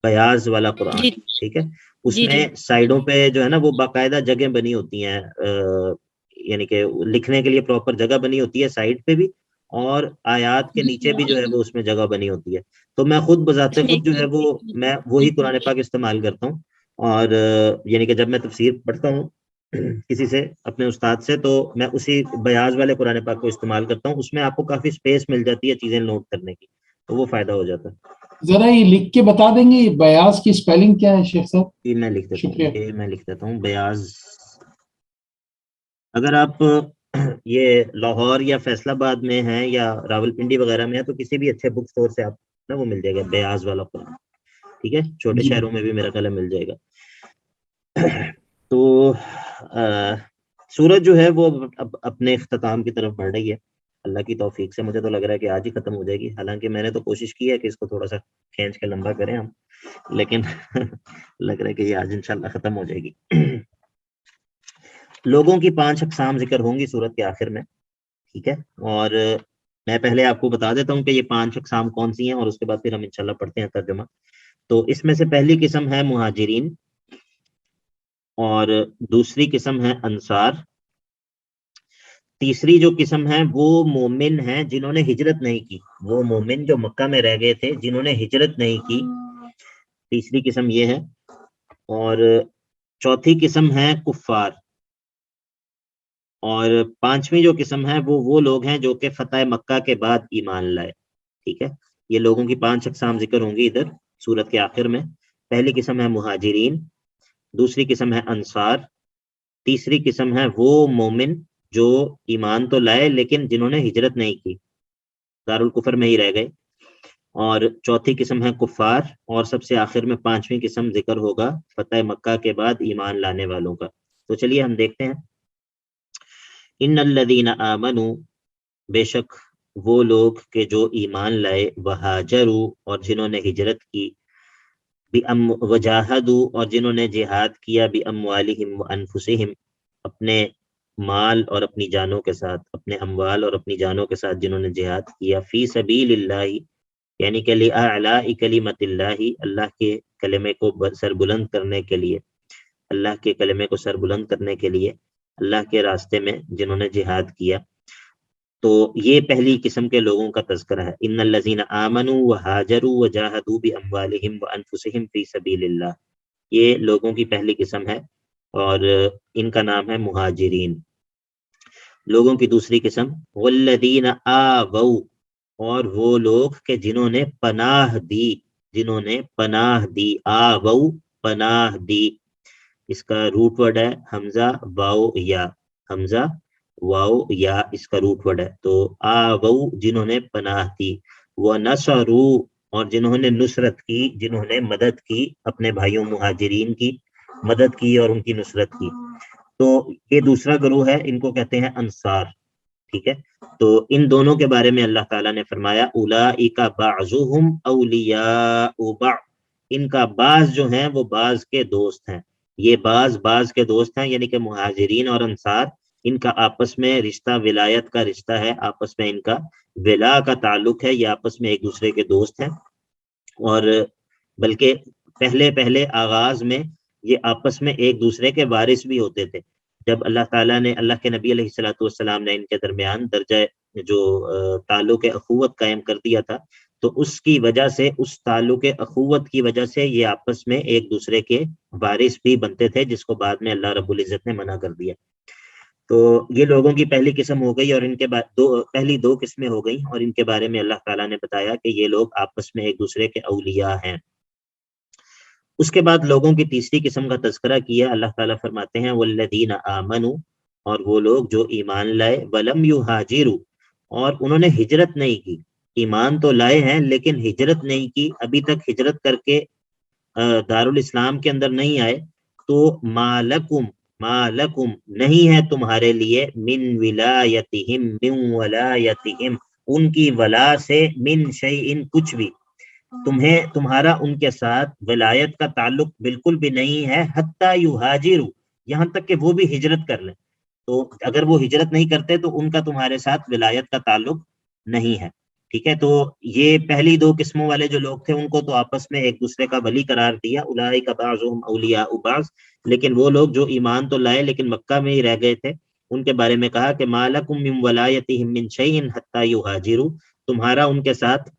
A: بیاض والا قرآن.
C: جی
A: ٹھیک ہے، اس
C: جی
A: میں
C: جی
A: سائڈوں پہ جو ہے نا وہ باقاعدہ جگہ بنی ہوتی ہیں، یعنی کہ لکھنے کے لیے پراپر جگہ بنی ہوتی ہے سائڈ پہ بھی، اور آیات کے
C: جی
A: نیچے بھی جو ہے وہ اس میں جگہ بنی ہوتی ہے. تو میں خود بذات
C: اس میں
A: خود جو ہے وہ میں وہی قرآن پاک استعمال کرتا ہوں. اور یعنی کہ جب میں تفسیر پڑھتا ہوں کسی سے اپنے استاد سے، تو میں اسی بیاض والے قرآن پاک کو استعمال کرتا ہوں. اس میں آپ کو کافی اسپیس مل جاتی ہے چیزیں نوٹ کرنے کی، تو وہ فائدہ ہو جاتا ہے.
B: ذرا یہ لکھ کے بتا دیں گے بیاض کی اسپیلنگ کیا ہے شیخ صاحب؟
A: یہ میں لکھ دیتا ہوں،
B: شکریہ.
A: یہ میں لکھ دیتا ہوں بیاض. اگر آپ یہ لاہور یا فیصل آباد میں ہیں یا راول پنڈی وغیرہ میں ہیں تو کسی بھی اچھے بک سٹور سے آپ نا وہ مل جائے گا بیاض والا قرآن. ٹھیک ہے، چھوٹے
B: جی
A: شہروں میں بھی میرا خیال ہے مل جائے گا. تو سورج جو ہے وہ اب اپنے اختتام کی طرف بڑھ رہی ہے اللہ کی توفیق سے. مجھے تو لگ رہا ہے کہ آج ہی ختم ہو جائے گی، حالانکہ میں نے تو کوشش کی ہے کہ اس کو تھوڑا سا کھینچ کے لمبا کریں ہم، لیکن لگ رہا ہے کہ یہ آج انشاءاللہ ختم ہو جائے گی. لوگوں کی 5 اقسام ذکر ہوں گی سورت کے آخر میں. ٹھیک ہے، اور میں پہلے آپ کو بتا دیتا ہوں کہ یہ 5 اقسام کون سی ہیں، اور اس کے بعد پھر ہم انشاءاللہ پڑھتے ہیں ترجمہ. تو اس میں سے پہلی قسم ہے مہاجرین، اور دوسری قسم ہے انصار. تیسری جو قسم ہے وہ مومن ہیں جنہوں نے ہجرت نہیں کی، وہ مومن جو مکہ میں رہ گئے تھے جنہوں نے ہجرت نہیں کی، تیسری قسم یہ ہے. اور چوتھی قسم ہے کفار. اور پانچویں جو قسم ہے وہ لوگ ہیں جو کہ فتح مکہ کے بعد ایمان لائے. ٹھیک ہے، یہ لوگوں کی 5 اقسام ذکر ہوں گی ادھر سورت کے آخر میں. پہلی قسم ہے مہاجرین، دوسری قسم ہے انصار، تیسری قسم ہے وہ مومن جو ایمان تو لائے لیکن جنہوں نے ہجرت نہیں کی، دارالکفر میں ہی رہ گئے، اور چوتھی قسم ہے کفار، اور سب سے آخر میں 5ویں قسم ذکر ہوگا فتح مکہ کے بعد ایمان لانے والوں کا. تو چلیے ہم دیکھتے ہیں. ان الذین آمنوا، بے شک وہ لوگ کہ جو ایمان لائے، وہاجروا اور جنہوں نے ہجرت کی، وجاہدوا اور جنہوں نے جہاد کیا، باموالہم وانفسہم اپنے مال اور اپنی جانوں کے ساتھ، اپنے اموال اور اپنی جانوں کے ساتھ جنہوں نے جہاد کیا، فی سبیل اللہ یعنی کہ لأعلاء کلمت اللہ، اللہ کے کلمے کو سر بلند کرنے کے لیے، اللہ کے کلمے کو سر بلند کرنے کے لیے اللہ کے راستے میں جنہوں نے جہاد کیا. تو یہ پہلی قسم کے لوگوں کا تذکرہ ہے. ان الذین آمنوا وہاجروا وجاہدوا باموالہم وانفسہم فی سبیل اللہ، یہ لوگوں کی پہلی قسم ہے، اور ان کا نام ہے مہاجرین. لوگوں کی دوسری قسم والذین آووا، اور وہ لوگ کہ جنہوں نے پناہ دی، جنہوں نے پناہ دی، آووا پناہ دی. اس کا روٹ ورڈ ہے حمزہ واو یا، حمزہ واو یا اس کا روٹ ورڈ ہے. تو آووا جنہوں نے پناہ دی، ونصروا اور جنہوں نے نصرت کی، جنہوں نے مدد کی، اپنے بھائیوں مہاجرین کی مدد کی اور ان کی نصرت کی. تو یہ دوسرا گروہ ہے، ان کو کہتے ہیں انصار. ٹھیک ہے، تو ان دونوں کے بارے میں اللہ تعالیٰ نے فرمایا اولئک بعضهم اولیاء بعض، ان کا بعض جو ہیں وہ بعض کے دوست ہیں. یہ بعض کے دوست ہیں، یعنی کہ مہاجرین اور انصار ان کا آپس میں رشتہ ولایت کا رشتہ ہے، آپس میں ان کا ولا کا تعلق ہے، یہ آپس میں ایک دوسرے کے دوست ہیں. اور بلکہ پہلے آغاز میں یہ آپس میں ایک دوسرے کے وارث بھی ہوتے تھے. جب اللہ تعالیٰ نے، اللہ کے نبی علیہ الصلوۃ والسلام نے ان کے درمیان درجہ جو تعلق اخوت قائم کر دیا تھا، تو اس کی وجہ سے، اس تعلق اخوت کی وجہ سے یہ آپس میں ایک دوسرے کے وارث بھی بنتے تھے، جس کو بعد میں اللہ رب العزت نے منع کر دیا۔ تو یہ لوگوں کی پہلی قسم ہو گئی، اور ان کے بعد پہلی دو قسمیں ہو گئیں، اور ان کے بارے میں اللہ تعالیٰ نے بتایا کہ یہ لوگ آپس میں ایک دوسرے کے اولیاء ہیں۔ اس کے بعد لوگوں کی تیسری قسم کا تذکرہ کیا۔ اللہ تعالیٰ فرماتے ہیں والذین آمنوا، اور وہ لوگ جو ایمان لائے، ولم یہاجروا، اور انہوں نے ہجرت نہیں کی۔ ایمان تو لائے ہیں لیکن ہجرت نہیں کی، ابھی تک ہجرت کر کے دارالاسلام کے اندر نہیں آئے، تو مالکم نہیں ہے تمہارے لیے، من ولایتہم ان کی ولا سے، من شیئن کچھ بھی، تمہارا ان کے ساتھ ولایت کا تعلق بالکل بھی نہیں ہے، حتی یہاجروا، یہاں تک کہ وہ بھی ہجرت کر لیں۔ تو اگر وہ ہجرت نہیں کرتے تو ان کا تمہارے ساتھ ولایت کا تعلق نہیں ہے، ٹھیک ہے۔ تو یہ پہلی دو قسموں والے جو لوگ تھے ان کو تو آپس میں ایک دوسرے کا ولی قرار دیا، اولئک بعضهم اولیاء بعض، لیکن وہ لوگ جو ایمان تو لائے لیکن مکہ میں ہی رہ گئے تھے، ان کے بارے میں کہا کہ ما لکم من ولایتہم من شیء حتی یہاجروا، تمہارا ان کے ساتھ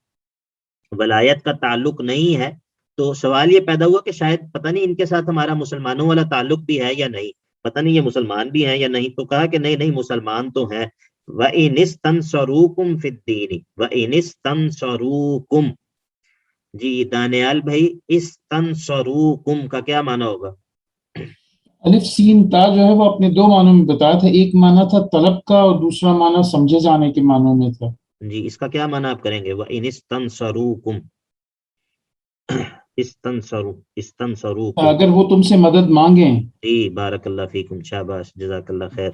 A: ولایت کا تعلق نہیں ہے۔ تو سوال یہ پیدا ہوا کہ شاید پتہ نہیں ان کے ساتھ ہمارا مسلمانوں والا تعلق بھی ہے یا نہیں، پتہ نہیں یہ مسلمان بھی ہیں یا نہیں، تو کہا کہ نہیں مسلمان تو ہیں۔ وَإِنِ اسْتَنْصَرُوكُمْ فِي الدِّينِ وَإِنِ اسْتَنْصَرُوكُمْ، جی دانیال بھائی، استنصروکم کا کیا معنی ہوگا؟
B: الف سین تا جو ہے وہ اپنے دو معنوں میں بتایا تھا، ایک معنی تھا طلب کا اور دوسرا معنی سمجھے جانے کے معنوں میں تھا۔
A: جی اس کا کیا معنی آپ کریں گے؟ وَإِنِ اسْتَنْصَرُوكُمْ، استنصروکم،
B: اگر وہ تم سے مدد مانگیں۔
A: جی بارک اللہ فیکم، شاباش، جزاک اللہ خیر۔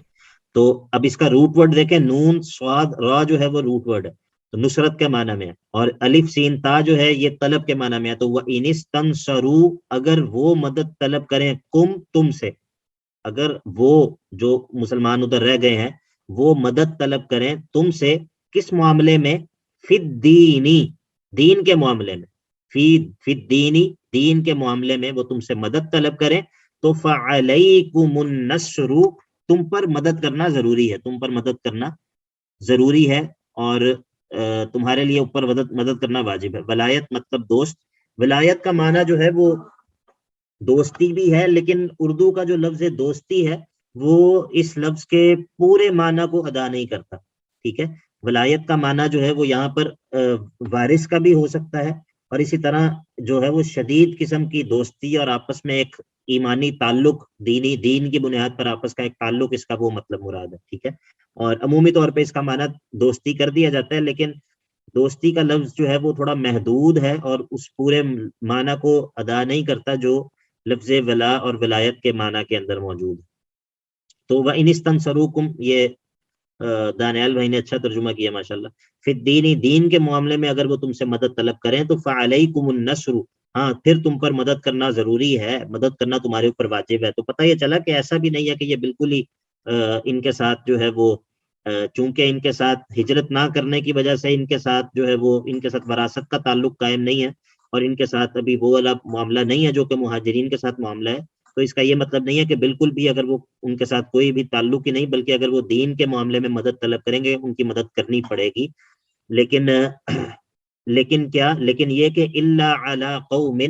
A: تو اب اس کا روٹ ورڈ دیکھیں، نون صاد را جو ہے وہ روٹ ورڈ ہے، تو نصرت کے معنی میں ہے، اور الف سین تا جو ہے یہ طلب کے معنی میں ہے۔ تو وَإِنِ اسْتَنْصَرُوا، اگر وہ مدد طلب کریں، تم سے، اگر وہ جو مسلمان ادھر رہ گئے ہیں وہ مدد طلب کریں تم سے، کس معاملے میں؟ فی الدینی، دین کے معاملے میں، فی الدینی، دین کے معاملے میں وہ تم سے مدد طلب کریں، تو فعلیکم النصر، تم پر مدد کرنا ضروری ہے، تم پر مدد کرنا ضروری ہے، اور تمہارے لیے اوپر مدد کرنا واجب ہے۔ ولایت مطلب دوست، ولایت کا معنی جو ہے وہ دوستی بھی ہے، لیکن اردو کا جو لفظ دوستی ہے وہ اس لفظ کے پورے معنی کو ادا نہیں کرتا، ٹھیک ہے۔ ولایت کا معنی جو ہے وہ یہاں پر وارث کا بھی ہو سکتا ہے، اور اسی طرح جو ہے وہ شدید قسم کی دوستی اور آپس میں ایک ایمانی تعلق، دین کی بنیاد پر آپس کا ایک تعلق، اس کا وہ مطلب مراد ہے، ٹھیک ہے۔ اور عمومی طور پہ اس کا معنی دوستی کر دیا جاتا ہے، لیکن دوستی کا لفظ جو ہے وہ تھوڑا محدود ہے اور اس پورے معنی کو ادا نہیں کرتا جو لفظ ولا اور ولایت کے معنی کے اندر موجود ہے۔ تو وَإِنِ اسْتَنْصَرُوكُمْ، یہ دانیال بھائی نے اچھا ترجمہ کیا ماشاءاللہ۔ فی الدین، دین کے معاملے میں اگر وہ تم سے مدد طلب کریں تو فعلیکم النصر، ہاں پھر تم پر مدد کرنا ضروری ہے، مدد کرنا تمہارے اوپر واجب ہے۔ تو پتہ یہ چلا کہ ایسا بھی نہیں ہے کہ یہ بالکل ہی ان کے ساتھ جو ہے وہ چونکہ ان کے ساتھ ہجرت نہ کرنے کی وجہ سے ان کے ساتھ جو ہے وہ ان کے ساتھ وراثت کا تعلق قائم نہیں ہے، اور ان کے ساتھ ابھی وہ والا معاملہ نہیں ہے جو کہ مہاجرین کے ساتھ معاملہ ہے، تو اس کا یہ مطلب نہیں ہے کہ بالکل بھی اگر وہ ان کے ساتھ کوئی بھی تعلق ہی نہیں، بلکہ اگر وہ دین کے معاملے میں مدد طلب کریں گے ان کی مدد کرنی پڑے گی۔ لیکن کیا؟ لیکن یہ کہ الا علی قوم،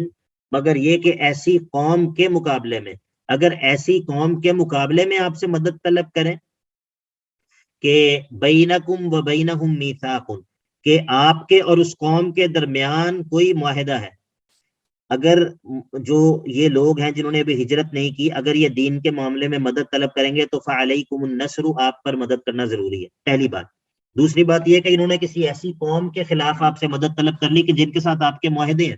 A: مگر یہ کہ ایسی قوم کے مقابلے میں، اگر ایسی قوم کے مقابلے میں آپ سے مدد طلب کریں کہ بینکم و بینہم میثاق، کہ آپ کے اور اس قوم کے درمیان کوئی معاہدہ ہے، اگر جو یہ لوگ ہیں جنہوں نے ابھی ہجرت نہیں کی، اگر یہ دین کے معاملے میں مدد طلب کریں گے تو فعلیکم النصر، آپ پر مدد کرنا ضروری ہے، پہلی بات۔ دوسری بات یہ کہ انہوں نے کسی ایسی قوم کے خلاف آپ سے مدد طلب کر لی کہ جن کے ساتھ آپ کے معاہدے ہیں،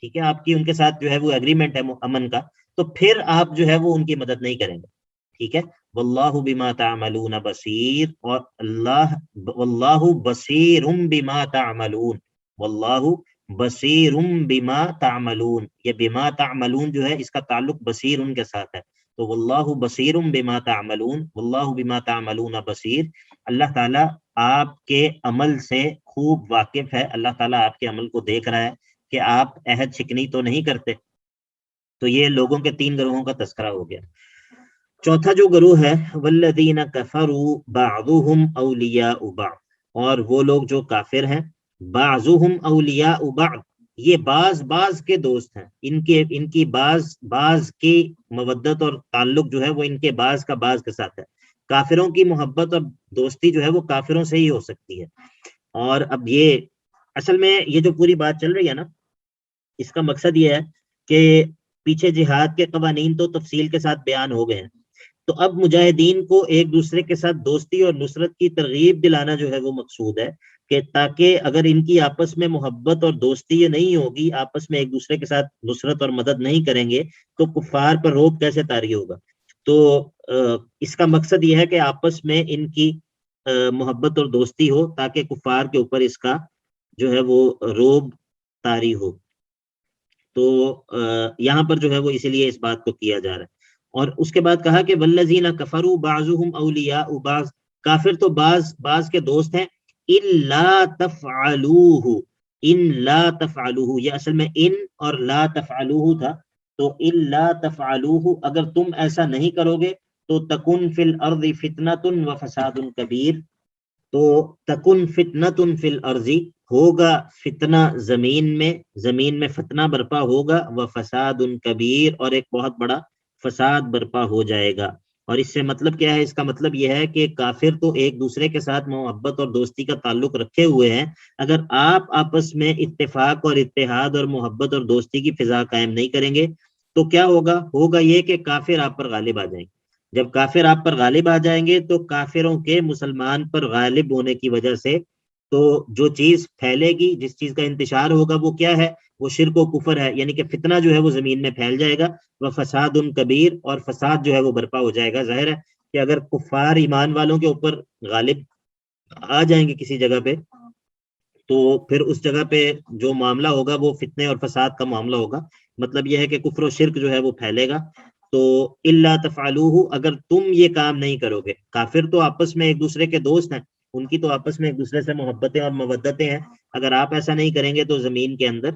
A: ٹھیک ہے، آپ کی ان کے ساتھ جو ہے وہ ایگریمنٹ ہے امن کا، تو پھر آپ جو ہے وہ ان کی مدد نہیں کریں گے، ٹھیک ہے۔ واللہ بما تعملون بصیر، اور اللہ، واللہ بصیر بما تعملون، واللہ بصیر بما تعملون، یہ بما تعملون جو ہے اس کا تعلق بصیر ان کے ساتھ ہے، تو واللہ بصیر بما تعملون، واللہ بما تعملون بصیر، اللہ تعالیٰ آپ کے عمل سے خوب واقف ہے، اللہ تعالیٰ آپ کے عمل کو دیکھ رہا ہے کہ آپ عہد شکنی تو نہیں کرتے۔ تو یہ لوگوں کے تین گروہوں کا تذکرہ ہو گیا۔ چوتھا جو گروہ ہے والذین کفروا بعضهم اولیاء بعض، اور وہ لوگ جو کافر ہیں بعضهم اولیاء بعض، یہ بعض کے دوست ہیں، ان کی بعض کی مودت اور تعلق جو ہے وہ ان کے بعض کا بعض کے ساتھ ہے. کافروں کی محبت اور دوستی جو ہے وہ کافروں سے ہی ہو سکتی ہے. اور اب یہ اصل میں یہ جو پوری بات چل رہی ہے نا، اس کا مقصد یہ ہے کہ پیچھے جہاد کے قوانین تو تفصیل کے ساتھ بیان ہو گئے ہیں، تو اب مجاہدین کو ایک دوسرے کے ساتھ دوستی اور نصرت کی ترغیب دلانا جو ہے وہ مقصود ہے، کہ تاکہ اگر ان کی آپس میں محبت اور دوستی یہ نہیں ہوگی، آپس میں ایک دوسرے کے ساتھ نصرت اور مدد نہیں کریں گے، تو کفار پر رعب کیسے طاری ہوگا. تو اس کا مقصد یہ ہے کہ آپس میں ان کی محبت اور دوستی ہو تاکہ کفار کے اوپر اس کا جو ہے وہ رعب طاری ہو. تو یہاں پر جو ہے وہ اسی لیے اس بات کو کیا جا رہا ہے. اور اس کے بعد کہا کہ والذین کفروا بعضهم اولیاء بعض، کافر تو بعض کے دوست ہیں. الا تفعلوه، ان لا تفعلوه، یہ اصل میں ان اور لا تفعلوه تھا، تو الا تفعلوه، اگر تم ایسا نہیں کرو گے تو تکن فی الارض فتنۃ وفساد کبیر، تو تکن فتنۃ فی الارض، ہوگا فتنہ زمین میں فتنہ برپا ہوگا، وفساد کبیر، اور ایک بہت بڑا فساد برپا ہو جائے گا. اور اس سے مطلب کیا ہے؟ اس کا مطلب یہ ہے کہ کافر تو ایک دوسرے کے ساتھ محبت اور دوستی کا تعلق رکھے ہوئے ہیں، اگر آپ آپس میں اتفاق اور اتحاد اور محبت اور دوستی کی فضا قائم نہیں کریں گے تو کیا ہوگا یہ کہ کافر آپ پر غالب آ جائیں گے. جب کافر آپ پر غالب آ جائیں گے تو کافروں کے مسلمان پر غالب ہونے کی وجہ سے تو جو چیز پھیلے گی، جس چیز کا انتشار ہوگا، وہ کیا ہے؟ وہ شرک و کفر ہے، یعنی کہ فتنہ جو ہے وہ زمین میں پھیل جائے گا، وہ فساد کبیر، اور فساد جو ہے وہ برپا ہو جائے گا. ظاہر ہے کہ اگر کفار ایمان والوں کے اوپر غالب آ جائیں گے کسی جگہ پہ، تو پھر اس جگہ پہ جو معاملہ ہوگا وہ فتنے اور فساد کا معاملہ ہوگا. مطلب یہ ہے کہ کفر و شرک جو ہے وہ پھیلے گا. تو الا تفعلوہ، اگر تم یہ کام نہیں کرو گے، کافر تو آپس میں ایک دوسرے کے دوست ہیں، ان کی تو آپس میں ایک دوسرے سے محبتیں اور مودتیں ہیں، اگر آپ ایسا نہیں کریں گے تو زمین کے اندر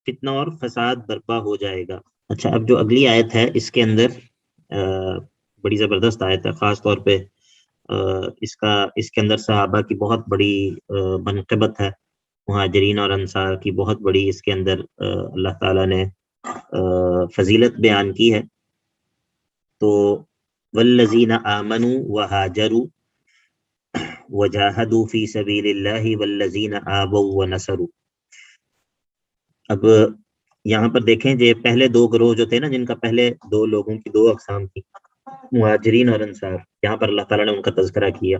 A: فتنہ اور فساد برپا ہو جائے گا. اچھا، اب جو اگلی آیت ہے اس کے اندر بڑی زبردست آیت ہے، خاص طور پہ اس کے اندر صحابہ کی بہت بڑی منقبت ہے، مہاجرین اور انصار کی بہت بڑی اس کے اندر اللہ تعالیٰ نے فضیلت بیان کی ہے. تو والذین آمنوا وہاجروا وجاہدوا فی سبیل اللہ والذین آووا ونصروا. اب یہاں پر دیکھیں جو پہلے دو گروہ جو تھے نا، جن کا پہلے دو لوگوں کی دو اقسام تھی، مہاجرین اور انصار، یہاں پر اللہ تعالیٰ نے ان کا تذکرہ کیا.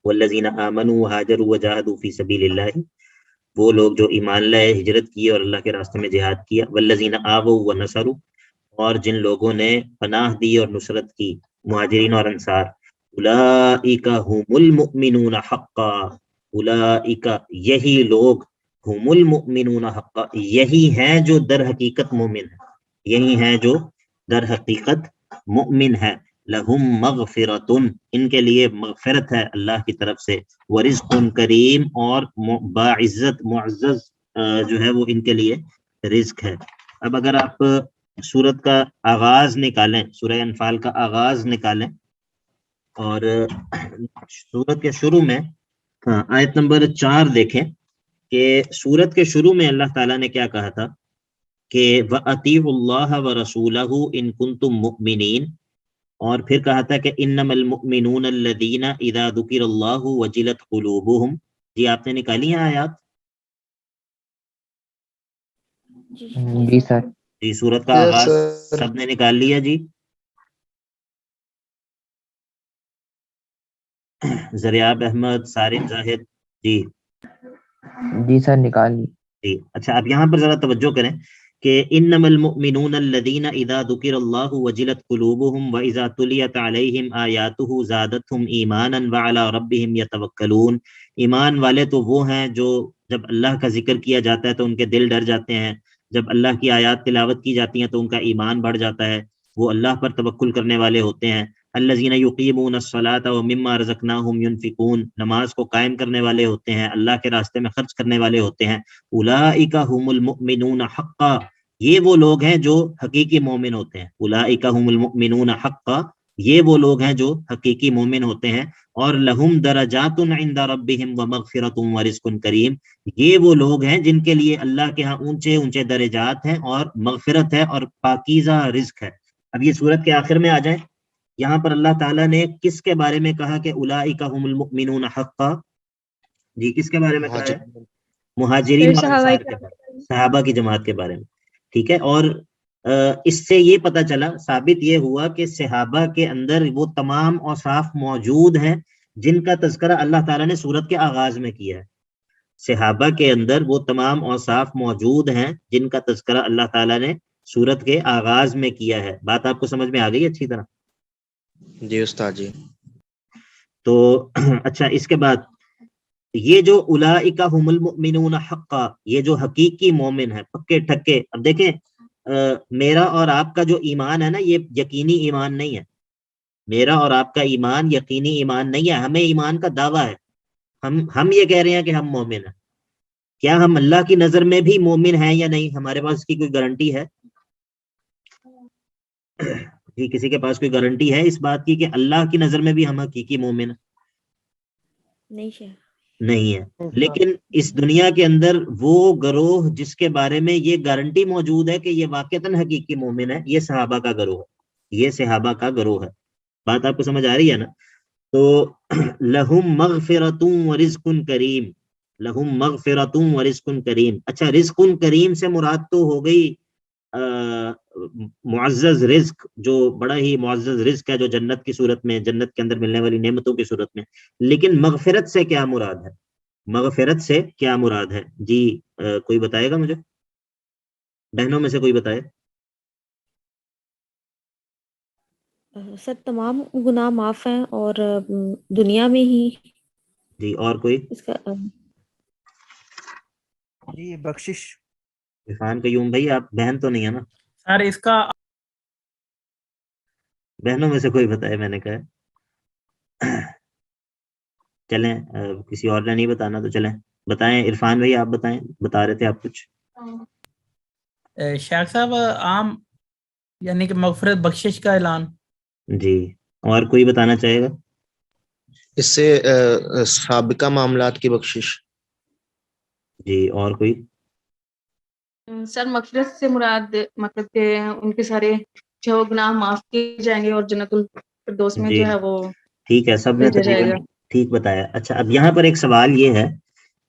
A: والذین آمنوا وہاجروا وجاہدوا فی سبیل اللہ، وہ لوگ جو ایمان لائے، ہجرت کی اور اللہ کے راستے میں جہاد کیا. والذین آووا ونصروا، اور جن لوگوں نے پناہ دی اور نصرت کی، مہاجرین اور انصار. اولئک هم المؤمنون حقا، اولئک، یہی لوگ، هم المؤمنون حقا، یہی ہیں جو در حقیقت مومن ہیں، یہی ہیں جو در حقیقت مؤمن ہے. لہم مغفرۃ، ان کے لیے مغفرت ہے اللہ کی طرف سے، ورزق کریم، اور باعزت معزز جو ہے وہ ان کے لیے رزق ہے. اب اگر آپ سورت کا آغاز نکالیں، سورہ انفال کا آغاز نکالیں، اور سورت کے شروع میں آیت نمبر 4 دیکھیں کہ سورت کے شروع میں اللہ تعالیٰ نے کیا کہا تھا کہ وَأَطِیعُوا اللَّهَ وَرَسُولَهُ إِن كُنتُم مُؤْمِنِينَ، اور پھر کہا تھا کہ إِنَّمَا الْمُؤْمِنُونَ الَّذِينَ إِذَا ذُكِرَ اللَّهُ وَجِلَتْ قُلُوبُهُم. جی آپ نے نکالی ہیں آیات؟
D: جی سر.
A: جی سورت کا آغاز سب نے نکال لیا؟ جی زریاب احمد، سارق زاہد،
D: جی سر نکال لی.
A: جی اچھا، اب یہاں پر ذرا توجہ کریں کہ انما المؤمنون الذين اذا ذكر الله وجلت قلوبهم واذا تليت عليهم آیاته زادتهم ایمانا وعلى ربهم يتوکلون. ایمان والے تو وہ ہیں جو جب اللہ کا ذکر کیا جاتا ہے تو ان کے دل ڈر جاتے ہیں، جب اللہ کی آیات تلاوت کی جاتی ہیں تو ان کا ایمان بڑھ جاتا ہے، وہ اللہ پر توکل کرنے والے ہوتے ہیں. الذین یقیمون الصلاۃ ومما رزقناہم ینفقون، نماز کو قائم کرنے والے ہوتے ہیں، اللہ کے راستے میں خرچ کرنے والے ہوتے ہیں. اولئک هم المؤمنون حقا، یہ وہ لوگ ہیں جو حقیقی مومن ہوتے ہیں. اولئک هم المؤمنون حقا، یہ وہ لوگ ہیں جو حقیقی مومن ہوتے ہیں. اور لہم درجات عند ربہم ومغفرۃ ورزق کریم، یہ وہ لوگ ہیں جن کے لیے اللہ کے ہاں اونچے اونچے درجات ہیں اور مغفرت ہے اور پاکیزہ رزق ہے. اب یہ سورت کے آخر میں آ جائیں، یہاں پر اللہ تعالیٰ نے کس کے بارے میں کہا کہ اولئک هم المؤمنون حقا؟ جی کس کے بارے میں کہا ہے؟ مہاجرین اور انصار کے بارے میں، صحابہ کی جماعت کے بارے میں. ٹھیک ہے، اور اس سے یہ پتہ چلا، ثابت یہ ہوا کہ صحابہ کے اندر وہ تمام اوصاف موجود ہیں جن کا تذکرہ اللہ تعالیٰ نے سورت کے آغاز میں کیا ہے. صحابہ کے اندر وہ تمام اوصاف موجود ہیں جن کا تذکرہ اللہ تعالیٰ نے سورت کے آغاز میں کیا ہے. بات آپ کو سمجھ میں آ گئی اچھی طرح؟
E: جی استاد جی.
A: تو اچھا، اس کے بعد یہ جو اولئک هم المؤمنون حقا، یہ جو حقیقی مومن ہے پکے ٹھکے. اب دیکھیں میرا اور آپ کا جو ایمان ہے نا، یہ یقینی ایمان نہیں ہے. میرا اور آپ کا ایمان یقینی ایمان نہیں ہے، ہمیں ایمان کا دعویٰ ہے. ہم یہ کہہ رہے ہیں کہ ہم مومن ہیں. کیا ہم اللہ کی نظر میں بھی مومن ہیں یا نہیں؟ ہمارے پاس اس کی کوئی گارنٹی ہے؟ جی کسی کے پاس کوئی گارنٹی ہے اس بات کی کہ اللہ کی نظر میں بھی ہم حقیقی مومن ہیں؟
C: نہیں ہے.
A: نہیں ہے. لیکن اس دنیا کے اندر وہ گروہ جس کے بارے میں یہ گارنٹی موجود ہے کہ یہ واقعتاً حقیقی مومن ہے، یہ صحابہ کا گروہ ہے. یہ صحابہ کا گروہ ہے. بات آپ کو سمجھ آ رہی ہے نا؟ تو لہم مغفرۃ ورزق کریم، لہم مغفرۃ ورزق کریم. اچھا، رزق کریم سے مراد تو ہو گئی معزز رزق، جو بڑا ہی معزز رزق ہے جو جنت کی صورت میں، جنت کے اندر ملنے والی نعمتوں کی صورت میں. لیکن مغفرت سے کیا مراد ہے؟ مغفرت سے کیا مراد ہے؟ جی کوئی بتائے گا مجھے؟ بہنوں میں سے کوئی بتائے.
C: سر تمام گناہ معاف ہیں اور دنیا میں ہی.
A: جی اور کوئی؟
C: اس کا
F: جی بخشش.
A: عرفان قیوم بھائی آپ بہن تو نہیں ہے نا؟
F: سر اس کا
A: بہنوں میں سے کوئی بتائے، میں نے کہا. چلیں کسی اور نے نہیں بتانا تو چلیں بتائیں. عرفان بھائی آپ بتائیں، بتا رہے تھے آپ کچھ.
F: شیخ صاحب عام یعنی کہ مغفرت بخشش کا اعلان.
A: جی اور کوئی بتانا چاہے گا؟
E: اس سے سابقہ معاملات کی بخشش.
A: جی اور کوئی؟
G: سر مغفرت سے مراد مطلب کہ ان کے سارے جو گناہ معاف کیے جائیں گے اور جنت الفردوس میں
A: جی
G: جو ہے وہ
A: ٹھیک ہے، سب نے
G: بھیجا جائے
A: تقریباً
G: گا.
A: ٹھیک بتایا. اچھا اب یہاں پر ایک سوال یہ ہے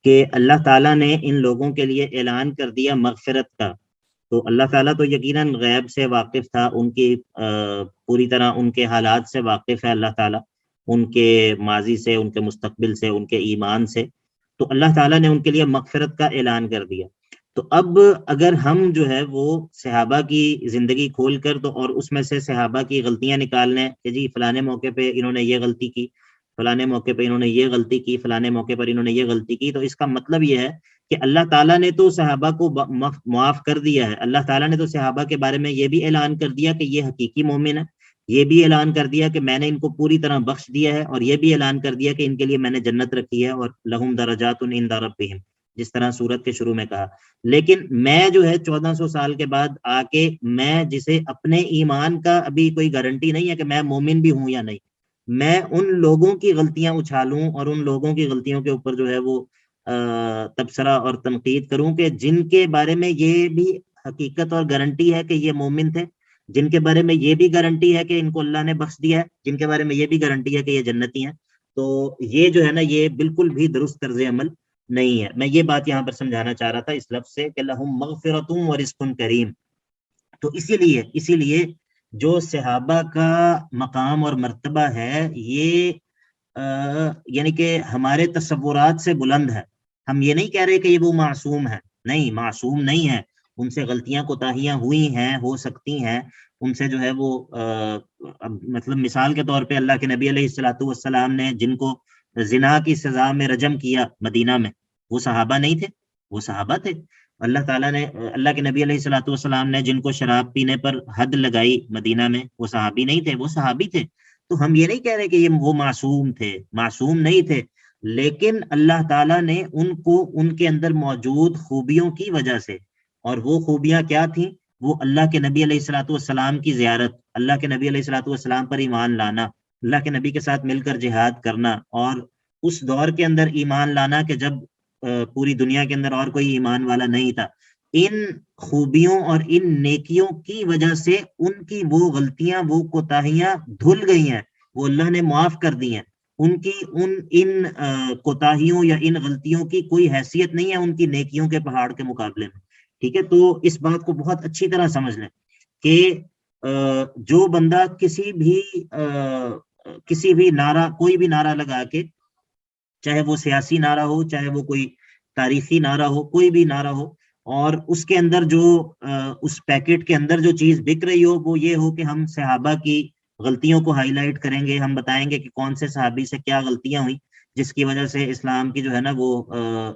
A: کہ اللہ تعالیٰ نے ان لوگوں کے لیے اعلان کر دیا مغفرت کا، تو اللہ تعالیٰ تو یقیناً غیب سے واقف تھا، ان کی پوری طرح ان کے حالات سے واقف ہے اللہ تعالیٰ، ان کے ماضی سے، ان کے مستقبل سے، ان کے ایمان سے. تو اللہ تعالیٰ نے ان کے لیے مغفرت کا اعلان کر دیا. تو اب اگر ہم جو ہے وہ صحابہ کی زندگی کھول کر تو اور اس میں سے صحابہ کی غلطیاں نکال لیں کہ جی فلانے موقع پہ انہوں نے یہ غلطی کی، فلانے موقع پہ انہوں نے یہ غلطی کی، فلانے موقع پر انہوں نے یہ غلطی کی، تو اس کا مطلب یہ ہے کہ اللہ تعالیٰ نے تو صحابہ کو معاف کر دیا ہے. اللہ تعالیٰ نے تو صحابہ کے بارے میں یہ بھی اعلان کر دیا کہ یہ حقیقی مومن ہے، یہ بھی اعلان کر دیا کہ میں نے ان کو پوری طرح بخش دیا ہے، اور یہ بھی اعلان کر دیا کہ ان کے لیے میں نے جنت رکھی ہے اور لہم درجات عند ربہم، جس طرح سورت کے شروع میں کہا. لیکن میں جو ہے 1400 سال کے بعد آ کے میں جسے اپنے ایمان کا ابھی کوئی گارنٹی نہیں ہے کہ میں مومن بھی ہوں یا نہیں، میں ان لوگوں کی غلطیاں اچھالوں اور ان لوگوں کی غلطیوں کے اوپر جو ہے وہ تبصرہ اور تنقید کروں کہ جن کے بارے میں یہ بھی حقیقت اور گارنٹی ہے کہ یہ مومن تھے، جن کے بارے میں یہ بھی گارنٹی ہے کہ ان کو اللہ نے بخش دیا ہے، جن کے بارے میں یہ بھی گارنٹی ہے کہ یہ جنتی ہیں. تو یہ جو ہے نا یہ بالکل بھی درست طرز عمل نہیں ہے. میں یہ بات یہاں پر سمجھانا چاہ رہا تھا اس لفظ سے کہ لہم مغفرۃ ورزق کریم. تو اسی لیے جو صحابہ کا مقام اور مرتبہ ہے یہ یعنی کہ ہمارے تصورات سے بلند ہے. ہم یہ نہیں کہہ رہے کہ یہ وہ معصوم ہے، نہیں، معصوم نہیں ہے. ان سے غلطیاں کوتاہیاں ہوئی ہیں، ہو سکتی ہیں، ان سے جو ہے وہ مطلب مثال کے طور پہ اللہ کے نبی علیہ السلام نے جن کو زنا کی سزا میں رجم کیا مدینہ میں، وہ صحابہ نہیں تھے؟ وہ صحابہ تھے. اللہ تعالیٰ نے، اللہ کے نبی علیہ السلام نے جن کو شراب پینے پر حد لگائی مدینہ میں، وہ صحابی نہیں تھے؟ وہ صحابی تھے. تو ہم یہ نہیں کہہ رہے کہ یہ وہ معصوم تھے، معصوم نہیں تھے، لیکن اللہ تعالیٰ نے ان کو ان کے اندر موجود خوبیوں کی وجہ سے، اور وہ خوبیاں کیا تھیں؟ وہ اللہ کے نبی علیہ الصلوۃ والسلام کی زیارت، اللہ کے نبی علیہ الصلوۃ والسلام پر ایمان لانا، اللہ کے نبی کے ساتھ مل کر جہاد کرنا، اور اس دور کے اندر ایمان لانا کہ جب پوری دنیا کے اندر اور کوئی ایمان والا نہیں تھا، ان خوبیوں اور ان نیکیوں کی وجہ سے ان کی وہ غلطیاں، وہ کوتاہیاں دھل گئی ہیں، وہ اللہ نے معاف کر دی ہیں، ان کی ان کوتاہیوں یا ان غلطیوں کی کوئی حیثیت نہیں ہے ان کی نیکیوں کے پہاڑ کے مقابلے میں. ٹھیک ہے، تو اس بات کو بہت اچھی طرح سمجھ لیں کہ جو بندہ کسی بھی نعرہ، کوئی بھی نعرہ لگا کے، چاہے وہ سیاسی نعرہ ہو، چاہے وہ کوئی تاریخی نعرہ ہو، کوئی بھی نعرہ ہو، اور اس کے اندر جو اس پیکٹ کے اندر جو چیز بک رہی ہو وہ یہ ہو کہ ہم صحابہ کی غلطیوں کو ہائی لائٹ کریں گے، ہم بتائیں گے کہ کون سے صحابی سے کیا غلطیاں ہوئیں جس کی وجہ سے اسلام کی جو ہے نا وہ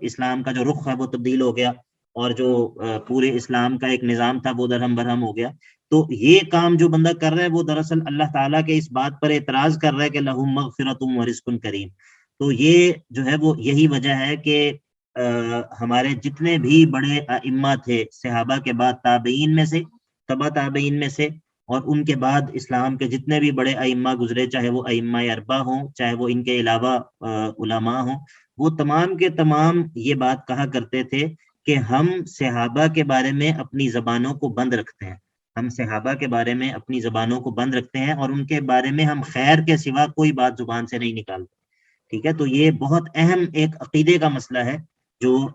A: اسلام کا جو رخ ہے وہ تبدیل ہو گیا، اور جو پورے اسلام کا ایک نظام تھا وہ درہم برہم ہو گیا. تو یہ کام جو بندہ کر رہا ہے وہ دراصل اللہ تعالیٰ کے اس بات پر اعتراض کر رہا ہے کہ لہم مغفرۃ ورزق کریم. تو یہ جو ہے وہ یہی وجہ ہے کہ ہمارے جتنے بھی بڑے ائمہ تھے صحابہ کے بعد، تابعین میں سے، تبع تابعین میں سے، اور ان کے بعد اسلام کے جتنے بھی بڑے ائمہ گزرے، چاہے وہ ائمہ اربعہ ہوں، چاہے وہ ان کے علاوہ علماء ہوں، وہ تمام کے تمام یہ بات کہا کرتے تھے کہ ہم صحابہ کے بارے میں اپنی زبانوں کو بند رکھتے ہیں، ہم صحابہ کے بارے میں اپنی زبانوں کو بند رکھتے ہیں، اور ان کے بارے میں ہم خیر کے سوا کوئی بات زبان سے نہیں نکالتے. ٹھیک ہے، تو یہ بہت اہم ایک عقیدے کا مسئلہ ہے جو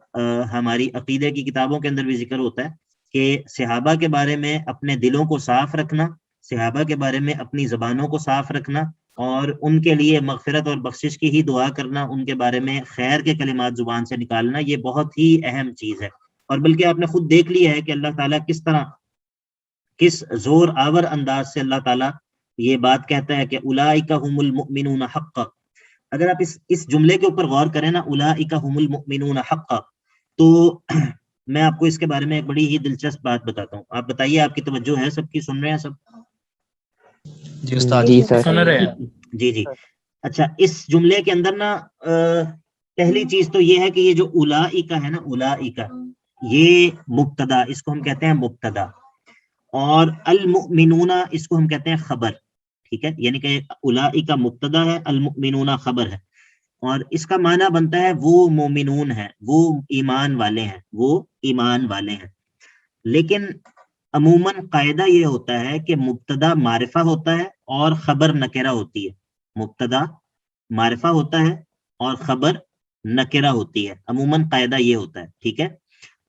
A: ہماری عقیدے کی کتابوں کے اندر بھی ذکر ہوتا ہے کہ صحابہ کے بارے میں اپنے دلوں کو صاف رکھنا، صحابہ کے بارے میں اپنی زبانوں کو صاف رکھنا، اور ان کے لیے مغفرت اور بخشش کی ہی دعا کرنا، ان کے بارے میں خیر کے کلمات زبان سے نکالنا، یہ بہت ہی اہم چیز ہے. اور بلکہ آپ نے خود دیکھ لیا ہے کہ اللہ تعالیٰ کس طرح، کس زور آور انداز سے اللہ تعالیٰ یہ بات کہتا ہے کہ اولئک هم المؤمنون حقا. اگر آپ اس جملے کے اوپر غور کریں نا، اولئک هم المؤمنون حقا، تو میں آپ کو اس کے بارے میں ایک بڑی ہی دلچسپ بات بتاتا ہوں. آپ بتائیے، آپ کی توجہ ہے سب کی، سن رہے ہیں سب؟
E: جی استاد
D: جی سر.
F: سن رہے ہیں.
A: جی جی. اچھا، اس جملے کے اندر نا پہلی چیز تو یہ ہے کہ یہ جو اولئک ہے نا، اولئک یہ مبتدا، اس کو ہم کہتے ہیں مبتدا، اور المؤمنون اس کو ہم کہتے ہیں خبر. ٹھیک ہے، یعنی کہ اولئک مبتدا ہے، المؤمنون خبر ہے، اور اس کا معنی بنتا ہے وہ مومنون ہے، وہ ایمان والے ہیں، وہ ایمان والے ہیں. لیکن عموماً قاعدہ یہ ہوتا ہے کہ مبتدا معرفہ ہوتا ہے اور خبر نکرہ ہوتی ہے. مبتدا معرفہ ہوتا ہے اور خبر نکرہ ہوتی ہے، عموماً قاعدہ یہ ہوتا ہے. ٹھیک ہے،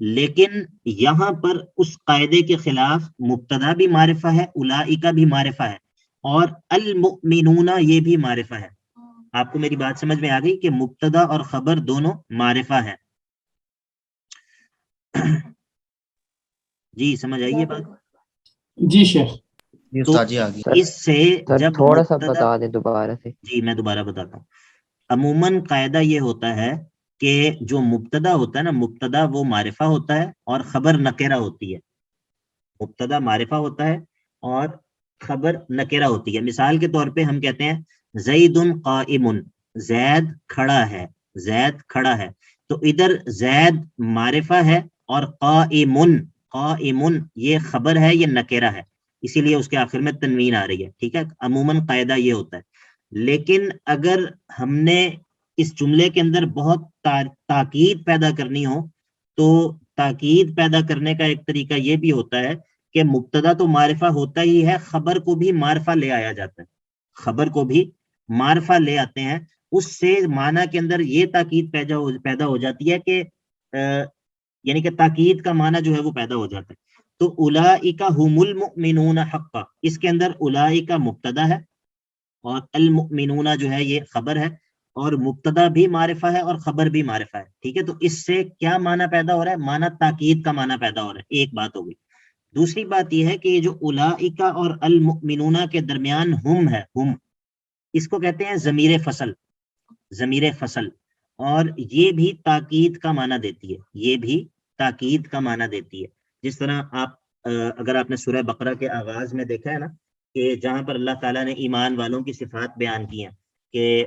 A: لیکن یہاں پر اس قاعدے کے خلاف مبتدا بھی معرفہ ہے، اولئک بھی معرفہ ہے، اور المؤمنون یہ بھی معرفہ ہے. آپ کو میری بات سمجھ میں آ گئی کہ مبتدا اور خبر دونوں معرفہ ہے؟ جی سمجھ آئیے بات؟
B: جی شیخ.
E: جی
A: تو
E: استاد جی آگے.
D: سر
A: اس سے
D: سر
A: جب
D: تھوڑا سا
A: مبتدا،
D: بتا دیں دوبارہ سے.
A: جی میں دوبارہ بتاتا ہوں. عموماً قاعدہ یہ ہوتا ہے کہ جو مبتدا ہوتا ہے نا، مبتدا وہ معرفہ ہوتا ہے اور خبر نکرہ ہوتی ہے. مبتدا معرفہ ہوتا ہے اور خبر نکرہ ہوتی ہے. مثال کے طور پہ ہم کہتے ہیں زید قائم، زید کھڑا ہے، زید کھڑا ہے. تو ادھر زید معرفہ ہے اور قائم، قائم یہ خبر ہے، یہ نکرہ ہے، اسی لیے اس کے آخر میں تنوین آ رہی ہے. ٹھیک ہے، عموماً قاعدہ یہ ہوتا ہے. لیکن اگر ہم نے اس جملے کے اندر بہت تاکید پیدا کرنی ہو تو تاکید پیدا کرنے کا ایک طریقہ یہ بھی ہوتا ہے کہ مبتدا تو معرفہ ہوتا ہی ہے، خبر کو بھی معرفہ لے آیا جاتا ہے، خبر کو بھی معرفہ لے آتے ہیں. اس سے معنی کے اندر یہ تاکید پیدا ہو جاتی ہے کہ یعنی کہ تاکید کا معنی جو ہے وہ پیدا ہو جاتا ہے. تو اولئک هم المؤمنون حقا، اس کے اندر اولئک مبتدا ہے اور المؤمنون جو ہے یہ خبر ہے، اور مبتدا بھی معرفہ ہے اور خبر بھی معرفہ ہے. ٹھیک ہے، تو اس سے کیا معنی پیدا ہو رہا ہے؟ معنی تاکید کا معنی پیدا ہو رہا ہے. ایک بات ہو گئی. دوسری بات یہ ہے کہ یہ جو اولئک اور المؤمنون کے درمیان ہم ہے، ہم اس کو کہتے ہیں ضمیر فصل، ضمیر فصل، اور یہ بھی تاکید کا معنی دیتی ہے، یہ بھی تاکید کا معنی دیتی ہے. جس طرح آپ اگر آپ نے سورہ بقرہ کے آغاز میں دیکھا ہے نا کہ جہاں پر اللہ تعالیٰ نے ایمان والوں کی صفات بیان کی ہیں، کہ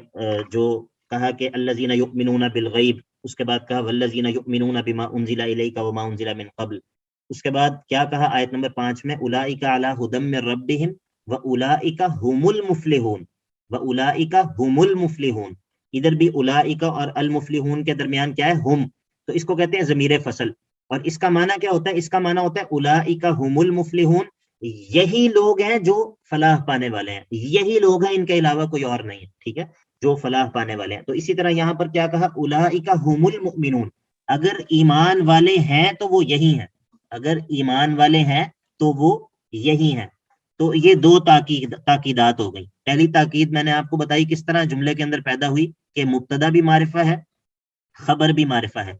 A: جو کہا کہ الذین یؤمنون بالغیب، اس کے بعد کہا والذین یؤمنون بما انزل الیک وما انزل من قبل. اس کے بعد کیا کہا آیت نمبر 5 میں، اولئک علی ھدی من ربہم واولئک ھم المفلحون، واولئک ھم المفلحون. ادھر بھی اولئک اور المفلحون کے درمیان کیا ہے؟ ہم. تو اس کو کہتے ہیں ضمیر فصل. اور اس کا معنی کیا ہوتا ہے؟ اس کا معنی ہوتا ہے اولئک ھم المفلحون، یہی لوگ ہیں جو فلاح پانے والے ہیں، یہی لوگ ہیں، ان کے علاوہ کوئی اور نہیں ہے، ٹھیک ہے، جو فلاح پانے والے ہیں. تو اسی طرح یہاں پر کیا کہا؟ اولئک ھم المؤمنون، اگر ایمان والے ہیں تو وہ یہی ہیں، اگر ایمان والے ہیں تو وہ یہی ہیں. تو یہ دو تاکیدات ہو گئی. پہلی تاکید میں نے آپ کو بتائی کس طرح جملے کے اندر پیدا ہوئی کہ مبتدا بھی معرفہ ہے، خبر بھی معرفہ ہے.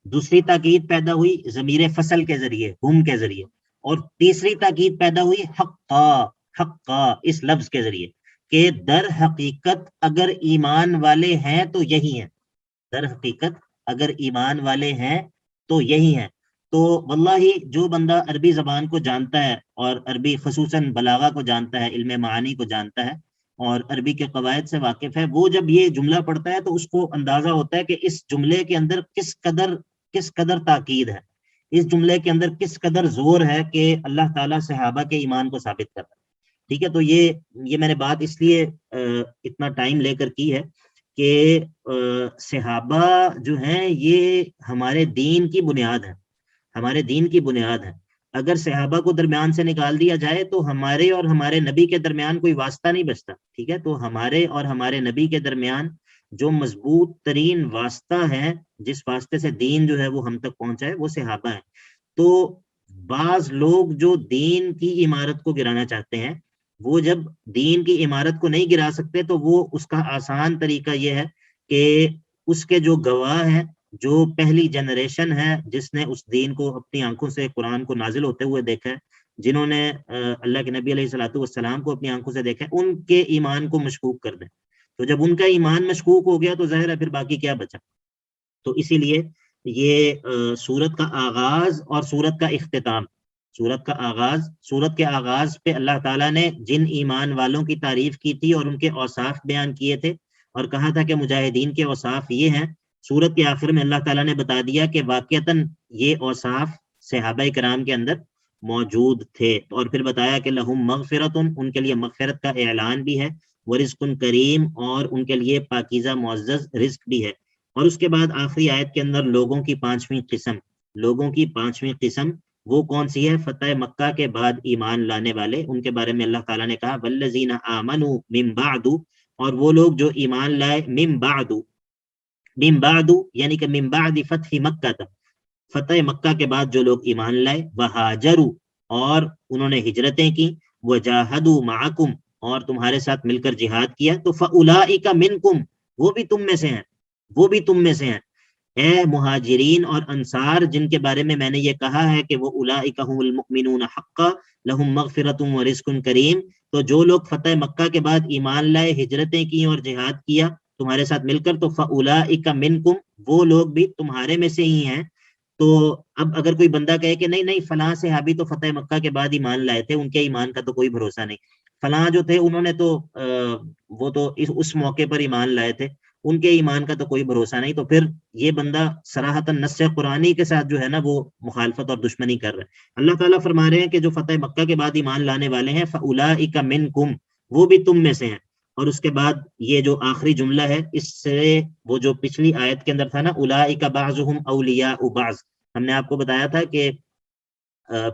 A: دوسری تاکید پیدا ہوئی ضمیر فصل کے ذریعے، ہم کے ذریعے. اور تیسری تاکید پیدا ہوئی حقا، حقا اس لفظ کے ذریعے کہ در حقیقت اگر ایمان والے ہیں تو یہی ہیں، در حقیقت اگر ایمان والے ہیں تو یہی ہیں. تو واللہ جو بندہ عربی زبان کو جانتا ہے اور عربی خصوصاً بلاغہ کو جانتا ہے، علم معانی کو جانتا ہے اور عربی کے قواعد سے واقف ہے، وہ جب یہ جملہ پڑھتا ہے تو اس کو اندازہ ہوتا ہے کہ اس جملے کے اندر کس قدر تاکید ہے، اس جملے کے اندر کس قدر زور ہے کہ اللہ تعالیٰ صحابہ کے ایمان کو ثابت کرتا ہے. ٹھیک ہے، تو یہ میں نے بات اس لیے اتنا ٹائم لے کر کی ہے کہ صحابہ جو ہیں یہ ہمارے دین کی بنیاد ہے، ہمارے دین کی بنیاد ہے. اگر صحابہ کو درمیان سے نکال دیا جائے تو ہمارے اور ہمارے نبی کے درمیان کوئی واسطہ نہیں بچتا. ٹھیک ہے، تو ہمارے اور ہمارے نبی کے درمیان جو مضبوط ترین واسطہ ہے، جس واسطے سے دین جو ہے وہ ہم تک پہنچا ہے، وہ صحابہ ہیں. تو بعض لوگ جو دین کی عمارت کو گرانا چاہتے ہیں، وہ جب دین کی عمارت کو نہیں گرا سکتے تو وہ اس کا آسان طریقہ یہ ہے کہ اس کے جو گواہ ہیں، جو پہلی جنریشن ہے جس نے اس دین کو اپنی آنکھوں سے قرآن کو نازل ہوتے ہوئے دیکھا ہے، جنہوں نے اللہ کے نبی علیہ الصلوۃ والسلام کو اپنی آنکھوں سے دیکھا ہے، ان کے ایمان کو مشکوک کر دیں. تو جب ان کا ایمان مشکوک ہو گیا تو ظاہر ہے پھر باقی کیا بچا. تو اسی لیے یہ سورت کا آغاز اور سورت کا اختتام، سورت کے آغاز پہ اللہ تعالیٰ نے جن ایمان والوں کی تعریف کی تھی اور ان کے اوصاف بیان کیے تھے اور کہا تھا کہ مجاہدین کے اوصاف یہ ہیں، سورت کے آخر میں اللہ تعالیٰ نے بتا دیا کہ واقعتاً یہ اوصاف صحابہ کرام کے اندر موجود تھے. اور پھر بتایا کہ لہم مغفرۃ، ان کے لیے مغفرت کا اعلان بھی ہے، ورزق کریم، اور ان کے لیے پاکیزہ معزز رزق بھی ہے. اور اس کے بعد آخری آیت کے اندر لوگوں کی پانچویں قسم وہ کون سی ہے؟ فتح مکہ کے بعد ایمان لانے والے، ان کے بارے میں اللہ تعالیٰ نے کہا والذین آمنوا من بعد، اور وہ لوگ جو ایمان لائے من بعد یعنی کہ من بعد فتح مکہ تک، فتح مکہ کے بعد جو لوگ ایمان لائے، وہاجروا اور انہوں نے ہجرتیں کی، وجاہدوا معکم اور تمہارے ساتھ مل کر جہاد کیا، تو فاولئک منکم، وہ بھی تم میں سے ہیں. اے مہاجرین اور انصار جن کے بارے میں نے یہ کہا ہے کہ وہ اولئک هم المؤمنون حقا لہم مغفرۃ ورزق کریم، تو جو لوگ فتح مکہ کے بعد ایمان لائے، ہجرتیں کی اور جہاد کیا تمہارے ساتھ مل کر، تو فاولئک منکم، وہ لوگ بھی تمہارے میں سے ہی ہیں. تو اب اگر کوئی بندہ کہے کہ نہیں فلاں صحابی تو فتح مکہ کے بعد ایمان لائے تھے، ان کے ایمان کا تو کوئی بھروسہ نہیں، فلاں جو تھے انہوں نے تو وہ تو اس موقع پر ایمان لائے تھے، ان کے ایمان کا تو کوئی بھروسہ نہیں، تو پھر یہ بندہ صراحتاً نص قرآنی کے ساتھ جو ہے نا وہ مخالفت اور دشمنی کر رہا ہے. اللہ تعالیٰ فرما رہے ہیں کہ جو فتح مکہ کے بعد ایمان لانے والے ہیں، فاولئک منکم، وہ بھی تم میں سے ہیں. اور اس کے بعد یہ جو آخری جملہ ہے، اس سے وہ جو پچھلی آیت کے اندر تھا نا اولئک بعضهم اولیاء بعض، ہم نے آپ کو بتایا تھا کہ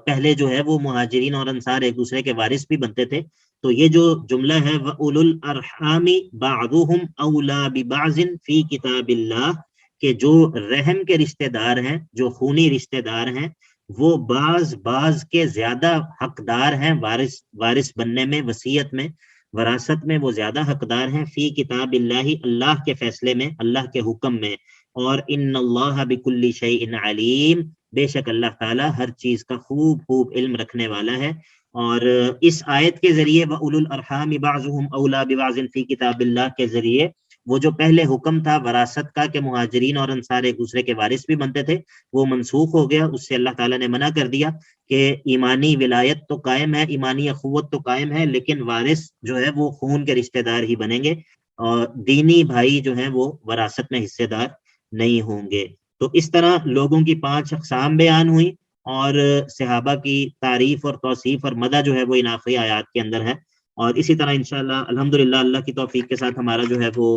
A: پہلے جو ہے وہ مہاجرین اور انصار ایک دوسرے کے وارث بھی بنتے تھے. تو یہ جو جملہ ہے وَأُولُو الْأَرْحَامِ بَعْضُهُمْ أَوْلَى بِبَعْضٍ فِي كِتَابِ اللَّهِ، کہ جو رحم کے رشتہ دار ہیں، جو خونی رشتہ دار ہیں، وہ بعض کے زیادہ حقدار ہیں وارث بننے میں، وصیت میں، وراثت میں وہ زیادہ حقدار ہیں، فی کتاب اللہ، اللہ کے فیصلے میں، اللہ کے حکم میں. اور ان اللہ بکل شیء علیم، بے شک اللہ تعالیٰ ہر چیز کا خوب علم رکھنے والا ہے. اور اس آیت کے ذریعے وَأُولُو الْأَرْحَامِ بَعْضُهُمْ أَوْلَى بِبَعْضٍ فِي کتاب اللہ کے ذریعے وہ جو پہلے حکم تھا وراثت کا کہ مہاجرین اور انصار ایک دوسرے کے وارث بھی بنتے تھے، وہ منسوخ ہو گیا. اس سے اللہ تعالیٰ نے منع کر دیا کہ ایمانی ولایت تو قائم ہے، ایمانی اخوت تو قائم ہے، لیکن وارث جو ہے وہ خون کے رشتہ دار ہی بنیں گے، اور دینی بھائی جو ہیں وہ وراثت میں حصے دار نہیں ہوں گے. تو اس طرح لوگوں کی 5 اقسام بیان ہوئی. اور صحابہ کی تعریف اور توصیف اور مدح جو ہے وہ ان آخری آیات کے اندر ہے. اور اسی طرح انشاءاللہ الحمدللہ اللہ کی توفیق کے ساتھ ہمارا جو ہے وہ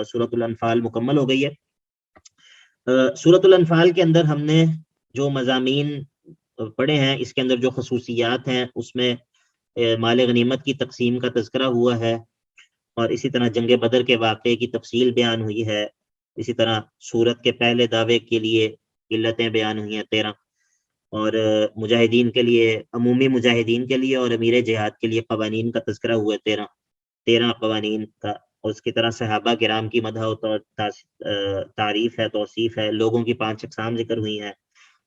A: سورۃ الانفال مکمل ہو گئی ہے. سورۃ الانفال کے اندر ہم نے جو مضامین پڑھے ہیں، اس کے اندر جو خصوصیات ہیں، اس میں مال غنیمت کی تقسیم کا تذکرہ ہوا ہے، اور اسی طرح جنگ بدر کے واقعے کی تفصیل بیان ہوئی ہے. اسی طرح سورت کے پہلے دعوے کے لیے علتیں بیان ہوئی ہیں 13، اور مجاہدین کے لیے، عمومی مجاہدین کے لیے اور امیر جہاد کے لیے قوانین کا تذکرہ ہوا ہے 13 قوانین کا. اور اس کی طرح صحابہ کرام کی مدح و تعریف ہے، توصیف ہے، لوگوں کی 5 اقسام ذکر ہوئی ہیں.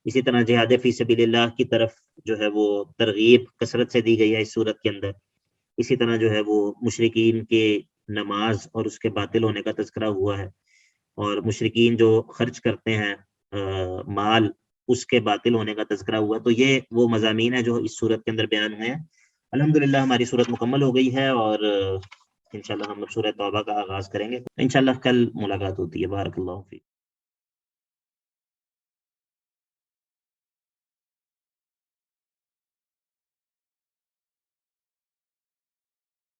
A: اسی طرح جہاد فی سبیل اللہ کی طرف جو ہے وہ ترغیب کثرت سے دی گئی ہے اس صورت کے اندر. اسی طرح جو ہے وہ مشرکین کے نماز اور اس کے باطل ہونے کا تذکرہ ہوا ہے، اور مشرکین جو خرچ کرتے ہیں مال، اس کے باطل ہونے کا تذکرہ ہوا. تو یہ وہ مضامین ہیں جو اس صورت کے اندر بیان ہوئے ہیں. الحمدللہ ہماری صورت مکمل ہو گئی ہے، اور انشاءاللہ ہم سورہ توبہ کا آغاز کریں گے. انشاءاللہ کل ملاقات ہوتی ہے. بارک اللہ فیک.